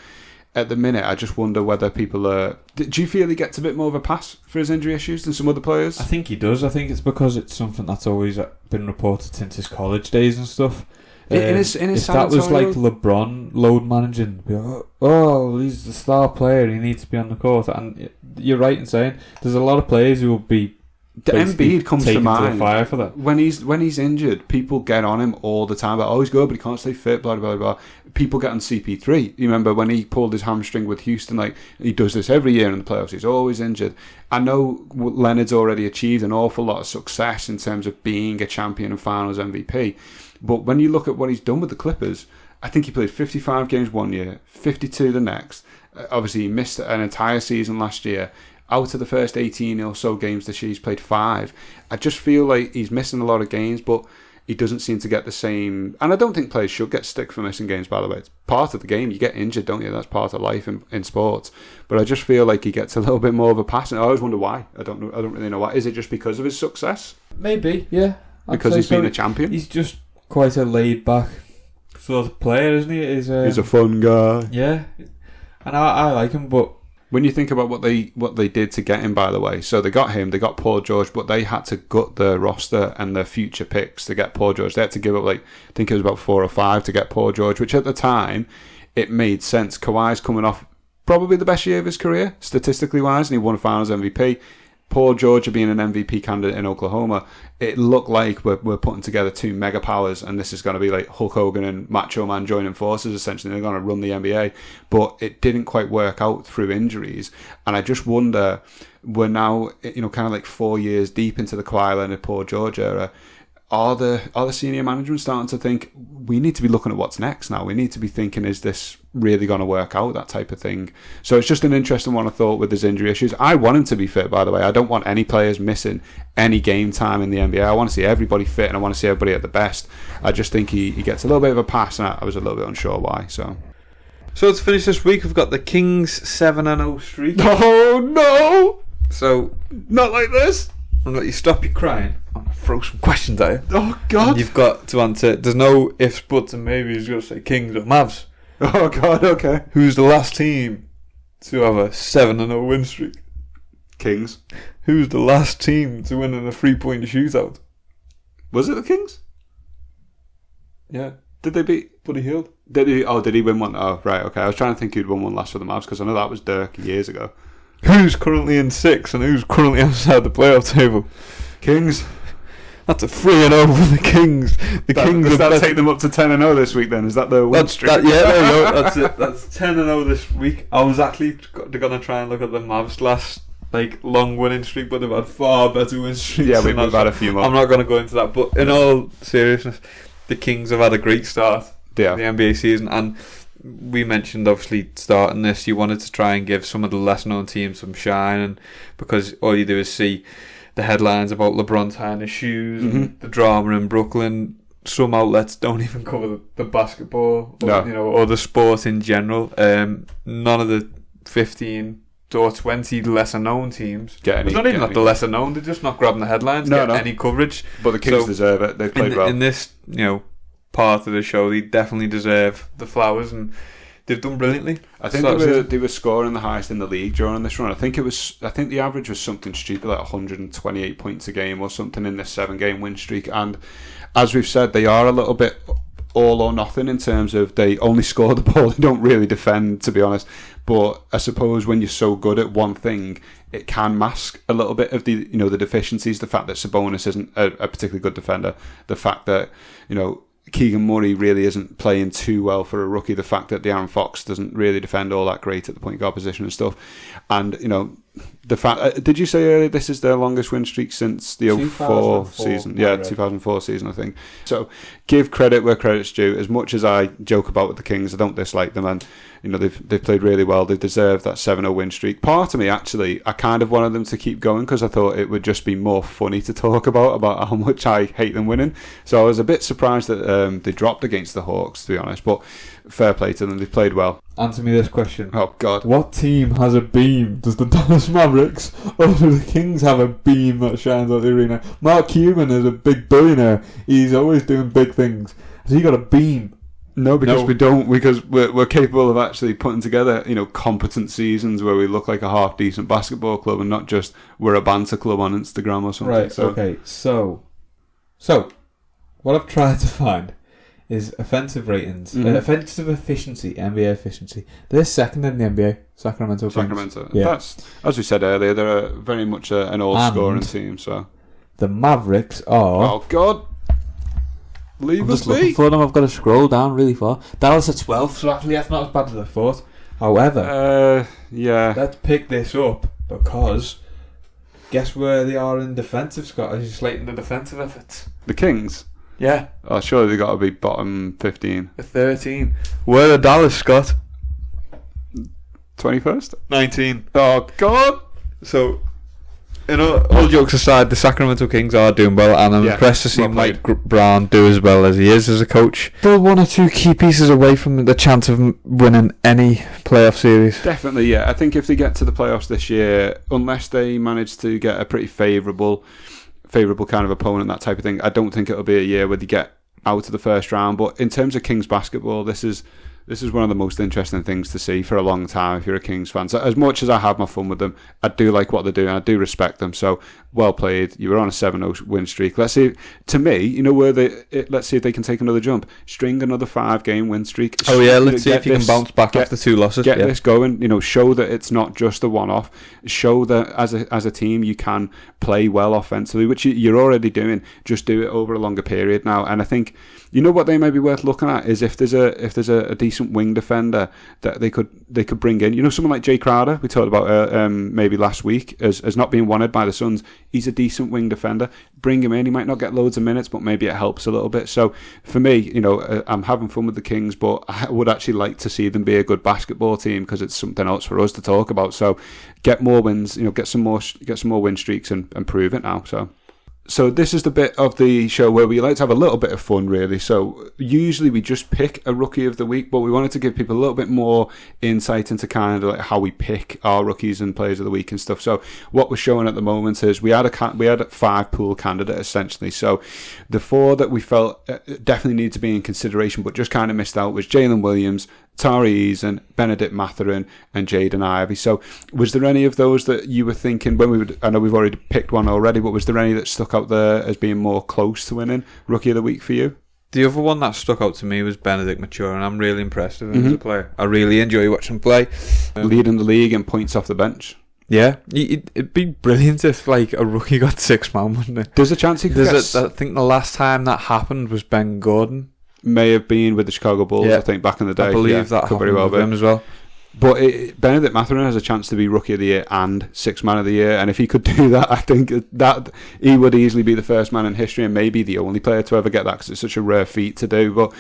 at the minute, I just wonder whether people are. Do you feel he gets a bit more of a pass for his injury issues than some other players? I think he does. I think it's because it's something that's always been reported since his college days and stuff. In his if that was like LeBron load managing, he's the star player, he needs to be on the court. And you're right in saying there's a lot of players who will be. The Embiid comes to mind. To the fire for that. When he's injured, people get on him all the time. He's good, but he can't stay fit. Blah blah blah. People get on CP3. You remember when he pulled his hamstring with Houston? He does this every year in the playoffs. He's always injured. I know Leonard's already achieved an awful lot of success in terms of being a champion and Finals MVP. But when you look at what he's done with the Clippers, I think he played 55 games one year, 52 the next. Obviously, he missed an entire season last year. Out of the first 18 or so games this year, he's played 5. I just feel like he's missing a lot of games, but he doesn't seem to get the same. And I don't think players should get stick for missing games, by the way. It's part of the game. You get injured, don't you? That's part of life in sports. But I just feel like he gets a little bit more of a pass. And I always wonder why. I don't really know why. Is it just because of his success? Maybe, yeah. Because he's been a champion? He's just quite a laid-back sort of player, isn't he? He's a fun guy. Yeah. And I like him, but When you think about what they did to get him, by the way, so they got him, they got Paul George, but they had to gut the roster and their future picks to get Paul George. They had to give up, I think it was about 4 or 5 to get Paul George, which at the time, it made sense. Kawhi's coming off probably the best year of his career, statistically wise, and he won Finals MVP. Paul George being an MVP candidate in Oklahoma, it looked like we're putting together 2 mega powers, and this is going to be like Hulk Hogan and Macho Man joining forces, essentially. They're going to run the NBA. But it didn't quite work out through injuries. And I just wonder, we're now, kind of like 4 years deep into the Kawhi Leonard, Paul George era. Are the senior management starting to think, we need to be looking at what's next now? We need to be thinking, is this really going to work out, that type of thing? So it's just an interesting one, I thought, with his injury issues. I want him to be fit, by the way. I don't want any players missing any game time in the NBA. I want to see everybody fit, and I want to see everybody at the best. I just think he gets a little bit of a pass, and I was a little bit unsure why. So to finish this week, we've got the Kings 7-0 streak. Oh, no! So, not like this! I'm going to let you stop your crying. I'm going to throw some questions at you. Oh, God. And you've got to answer. There's no ifs, buts, and maybes. You've got to say Kings or Mavs. Oh, God, okay. Who's the last team to have a 7-0 win streak? Kings. Who's the last team to win in a 3-point shootout? Was it the Kings? Yeah. Did they beat Buddy Hield? Did he win one? Oh, right, okay. I was trying to think who'd won one last for the Mavs, because I know that was Dirk years ago. Who's currently in 6th and who's currently outside the playoff table? Kings. That's a 3-0 for the Kings. Does that take them up to 10-0 this week then? Is that the win streak? Yeah, there you go. That's it. That's 10-0 this week. I was actually going to try and look at the Mavs last long winning streak, but they've had far better win streaks. Yeah, we've had a few more. I'm not going to go into that, but in all seriousness, the Kings have had a great start to the NBA season, and we mentioned, obviously, starting this, you wanted to try and give some of the less known teams some shine, and because all you do is see the headlines about LeBron tying his shoes, and the drama in Brooklyn. Some outlets don't even cover the basketball, or the sport in general. None of the 15 or 20 lesser known teams. It's not even the lesser known; they're just not grabbing the headlines. Any coverage. But the Kings deserve it. They played well in this. Part of the show, they definitely deserve the flowers, and they've done brilliantly. I think they were scoring the highest in the league during this run. I think the average was something stupid like 128 points a game or something in this 7-game win streak. And as we've said, they are a little bit all or nothing in terms of they only score the ball, they don't really defend, to be honest. But I suppose when you're so good at one thing, it can mask a little bit of the the deficiencies. The fact that Sabonis isn't a particularly good defender, the fact that Keegan Murray really isn't playing too well for a rookie. The fact that De'Aaron Fox doesn't really defend all that great at the point guard position and stuff. And, the fact... did you say earlier this is their longest win streak since the 2004 season? Yeah, 2004 season, I think. So, give credit where credit's due. As much as I joke about with the Kings, I don't dislike them. And, they've played really well. They've deserved that 7-0 win streak. Part of me, actually, I kind of wanted them to keep going because I thought it would just be more funny to talk about how much I hate them winning. So I was a bit surprised that they dropped against the Hawks, to be honest. But fair play to them. They've played well. Answer me this question. Oh, God. What team has a beam? Does the Dallas Mavericks or do the Kings have a beam that shines out the arena? Mark Cuban is a big billionaire. He's always doing big things. Has he got a beam? No, we don't, because we're capable of actually putting together, competent seasons where we look like a half decent basketball club and not just we're a banter club on Instagram or something. Right. Okay. So what I've tried to find is offensive ratings, offensive efficiency, NBA efficiency. They're second in the NBA. Sacramento. Yeah. That's, as we said earlier, they're very much an all-scoring team. So the Mavericks are. Oh God. Leave us be. Looking for them. I've got to scroll down really far. Dallas at 12th, so actually that's not as bad as I thought. However, let's pick this up because guess where they are in defensive, Scott? As you're slating the defensive efforts. The Kings? Yeah. Oh, surely they've got to be bottom 15. 13. Where are Dallas, Scott? 21st? 19. Oh, God! So, all jokes aside, the Sacramento Kings are doing well, and I'm impressed to see Mike Brown do as well as he is as a coach. They're one or two key pieces away from the chance of winning any playoff series. Definitely, yeah. I think if they get to the playoffs this year, unless they manage to get a pretty favourable kind of opponent, that type of thing, I don't think it'll be a year where they get out of the first round. But in terms of Kings basketball, this is This is one of the most interesting things to see for a long time if you're a Kings fan. So as much as I have my fun with them, I do like what they're doing. I do respect them. So well played. You were on a 7-0 win streak. Let's see. To me, let's see if they can take another jump. String another 5-game win streak. Oh yeah, let's see if you can bounce back after 2 losses. Get this going. Show that it's not just a one-off. Show that as a team you can play well offensively, which you're already doing. Just do it over a longer period now. And I think what they may be worth looking at is if there's a decent wing defender that they could bring in. Someone like Jay Crowder, we talked about maybe last week as not being wanted by the Suns. He's a decent wing defender. Bring him in. He might not get loads of minutes, but maybe it helps a little bit. So for me, I'm having fun with the Kings, but I would actually like to see them be a good basketball team because it's something else for us to talk about. So get more wins, get some more win streaks and prove it now. So this is the bit of the show where we like to have a little bit of fun, really. So usually we just pick a rookie of the week, but we wanted to give people a little bit more insight into kind of like how we pick our rookies and players of the week and stuff. So what we're showing at the moment is we had a 5 pool candidate essentially. So the 4 that we felt definitely need to be in consideration, but just kind of missed out was Jalen Williams, Tari Eason, Benedict Mathurin, and Jaden Ivey. So was there any of those that you were thinking I know we've already picked one already, but was there any that stuck out there as being more close to winning Rookie of the Week for you? The other one that stuck out to me was Benedict Mathurin. I'm really impressed with him as a player. I really enjoy watching him play. Leading the league in points off the bench. Yeah, it'd be brilliant if like a rookie got 6 man, wouldn't it? There's a chance he could I think the last time that happened was Ben Gordon. May have been with the Chicago Bulls, I think, back in the day. I believe that happened with him as well. But Benedict Mathurin has a chance to be Rookie of the Year and 6th Man of the Year, and if he could do that, I think that he would easily be the first man in history and maybe the only player to ever get that because it's such a rare feat to do. But,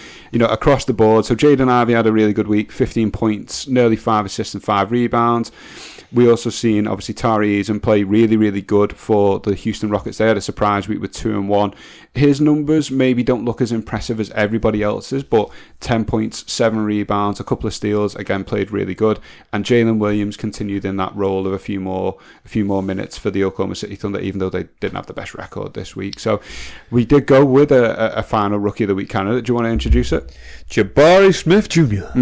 across the board, so Jaden Ivey had a really good week, 15 points, nearly 5 assists and 5 rebounds. We also seen, obviously, Tari Eason play really, really good for the Houston Rockets. They had a surprise week with 2-1. His numbers maybe don't look as impressive as everybody else's, but 10 points, 7 rebounds, a couple of steals, again, played really good. And Jalen Williams continued in that role of a few more minutes for the Oklahoma City Thunder, even though they didn't have the best record this week. So we did go with a final Rookie of the Week candidate. Do you want to introduce it? Jabari Smith Jr.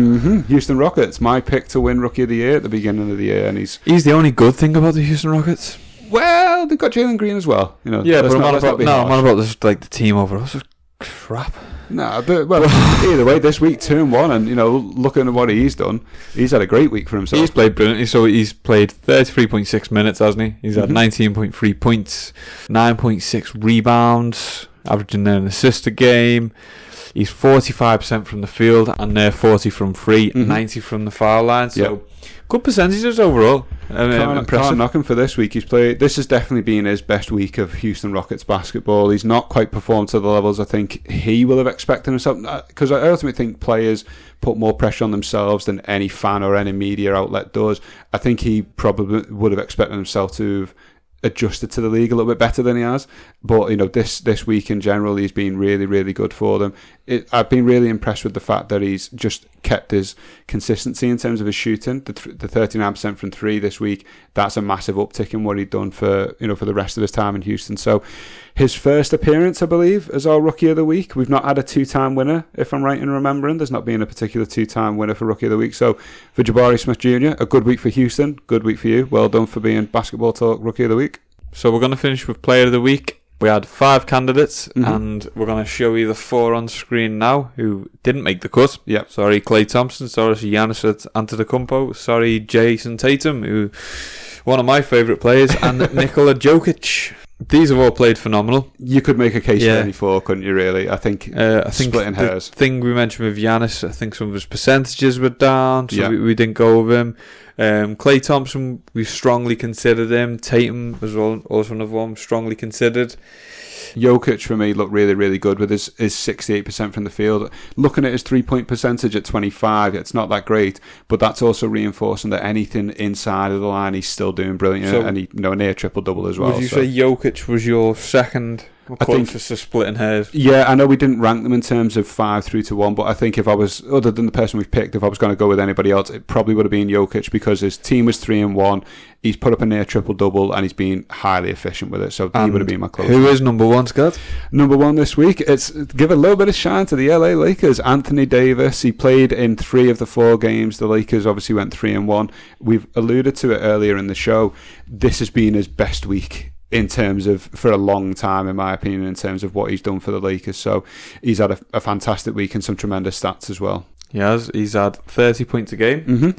Houston Rockets, my pick to win Rookie of the Year at the beginning of the year, and he's the only good thing about the Houston Rockets. Well, they've got Jalen Green as well. Yeah, but I'm not about this, like the team overall. It's just crap. No, but either way, this week 2-1, and looking at what he's done, he's had a great week for himself. He's played brilliantly. So he's played 33.6 minutes, hasn't he? He's had 19.3 points, 9.6 rebounds, averaging an assist a game. He's 45% from the field and they're 40 from free, 90 from the foul line. So good percentages overall. Can't knock him for this week. He's played. This has definitely been his best week of Houston Rockets basketball. He's not quite performed to the levels I think he will have expected himself. Because I ultimately think players put more pressure on themselves than any fan or any media outlet does. I think he probably would have expected himself to have adjusted to the league a little bit better than he has, but this week in general he's been really, really good for them. I've been really impressed with the fact that he's just kept his consistency in terms of his shooting. The 39% from 3 this week, that's a massive uptick in what he'd done for the rest of his time in Houston. So his first appearance, I believe, as our Rookie of the Week. We've not had a 2-time winner, if I'm right in remembering. There's not been a particular 2-time winner for Rookie of the Week. So for Jabari Smith Jr., a good week for Houston, good week for you. Well done for being Basketball Talk Rookie of the Week. So we're going to finish with Player of the Week. We had 5 candidates, and we're going to show you the 4 on screen now who didn't make the cut. Yep. Sorry, Klay Thompson. Sorry, Giannis Antetokounmpo. Sorry, Jason Tatum, who one of my favourite players, and Nikola Jokic. These have all played phenomenal. You could make a case for any 4, couldn't you, really? I think splitting hairs. The thing we mentioned with Giannis, I think some of his percentages were down, so we didn't go with him. Klay Thompson, we strongly considered him. Tatum was also another one strongly considered. Jokic for me looked really, really good with his 68% from the field. Looking at his 3-point percentage at 25, it's not that great, but that's also reinforcing that anything inside of the line he's still doing brilliant, and he near triple double as well. Would you say Jokic was your second I think just a splitting hairs. Yeah, I know we didn't rank them in terms of 5 through to 1, but I think if I was, other than the person we've picked, if I was going to go with anybody else, it probably would have been Jokic, because his team was 3-1. He's put up a near triple-double, and he's been highly efficient with it, so he would have been my closest. Who is number one, Scott? Number one this week, it's give a little bit of shine to the LA Lakers. Anthony Davis, he played in 3 of the 4 games. The Lakers obviously went 3-1. We've alluded to it earlier in the show. This has been his best week in terms of, for a long time, in my opinion, in terms of what he's done for the Lakers. So he's had a fantastic week and some tremendous stats as well. He has. He's had 30 points a game. Mm-hmm.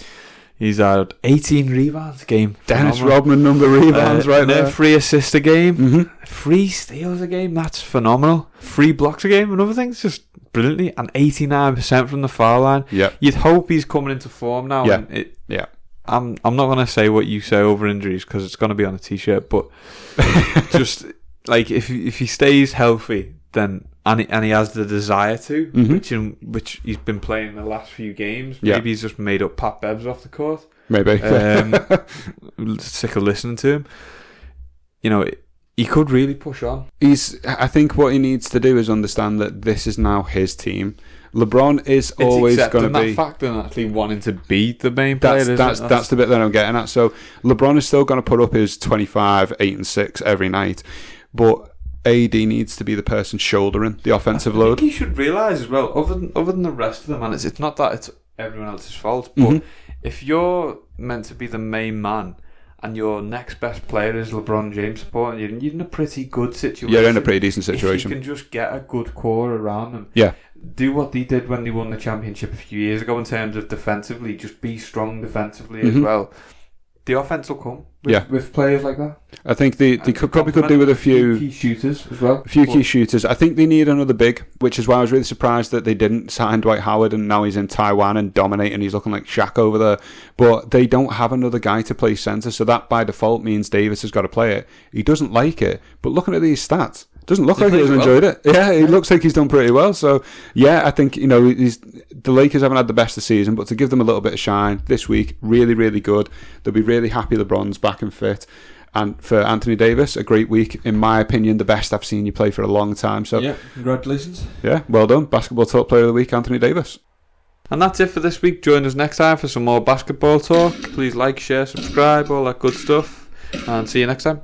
He's had 18 rebounds a game. Dennis Rodman number rebounds right there. 3 assists a game. Mm-hmm. 3 steals a game. That's phenomenal. 3 blocks a game. Another thing, it's just brilliantly. And 89% from the foul line. Yep. You'd hope he's coming into form now. Yeah. And I'm not going to say what you say over injuries, because it's going to be on a t-shirt, but just like if he stays healthy, then and he has the desire to, mm-hmm. which he's been playing the last few games. Yeah. Maybe he's just made up Pat Bebbs off the court. Maybe. Sick of listening to him. You know, he could really push on. I think what he needs to do is understand that this is now his team. LeBron is always going to be that fact and actually wanting to be the main player. That's the bit that I'm getting at. So LeBron is still going to put up his 25, 8 and 6 every night, but AD needs to be the person shouldering the offensive load. He should realise as well, other than the rest of them, and it's not that it's everyone else's fault, but if you're meant to be the main man and your next best player is LeBron James supporting you, you're in a pretty good situation. You're in a pretty decent situation. If you can just get a good core around them. Yeah. Do what they did when they won the championship a few years ago in terms of defensively. Just be strong defensively as well. The offense will come with players like that. I think they probably could do with a few key shooters as well. A few key shooters. I think they need another big, which is why I was really surprised that they didn't sign Dwight Howard, and now he's in Taiwan and dominating. He's looking like Shaq over there. But they don't have another guy to play centre, so that by default means Davis has got to play it. He doesn't like it, but looking at these stats, doesn't look like he has enjoyed it. Yeah, he looks like he's done pretty well. So, yeah, I think, the Lakers haven't had the best of the season, but to give them a little bit of shine this week, really, really good. They'll be really happy LeBron's back and fit. And for Anthony Davis, a great week. In my opinion, the best I've seen you play for a long time. So, yeah, congratulations. Yeah, well done. Basketball Talk Player of the Week, Anthony Davis. And that's it for this week. Join us next time for some more basketball talk. Please like, share, subscribe, all that good stuff. And see you next time.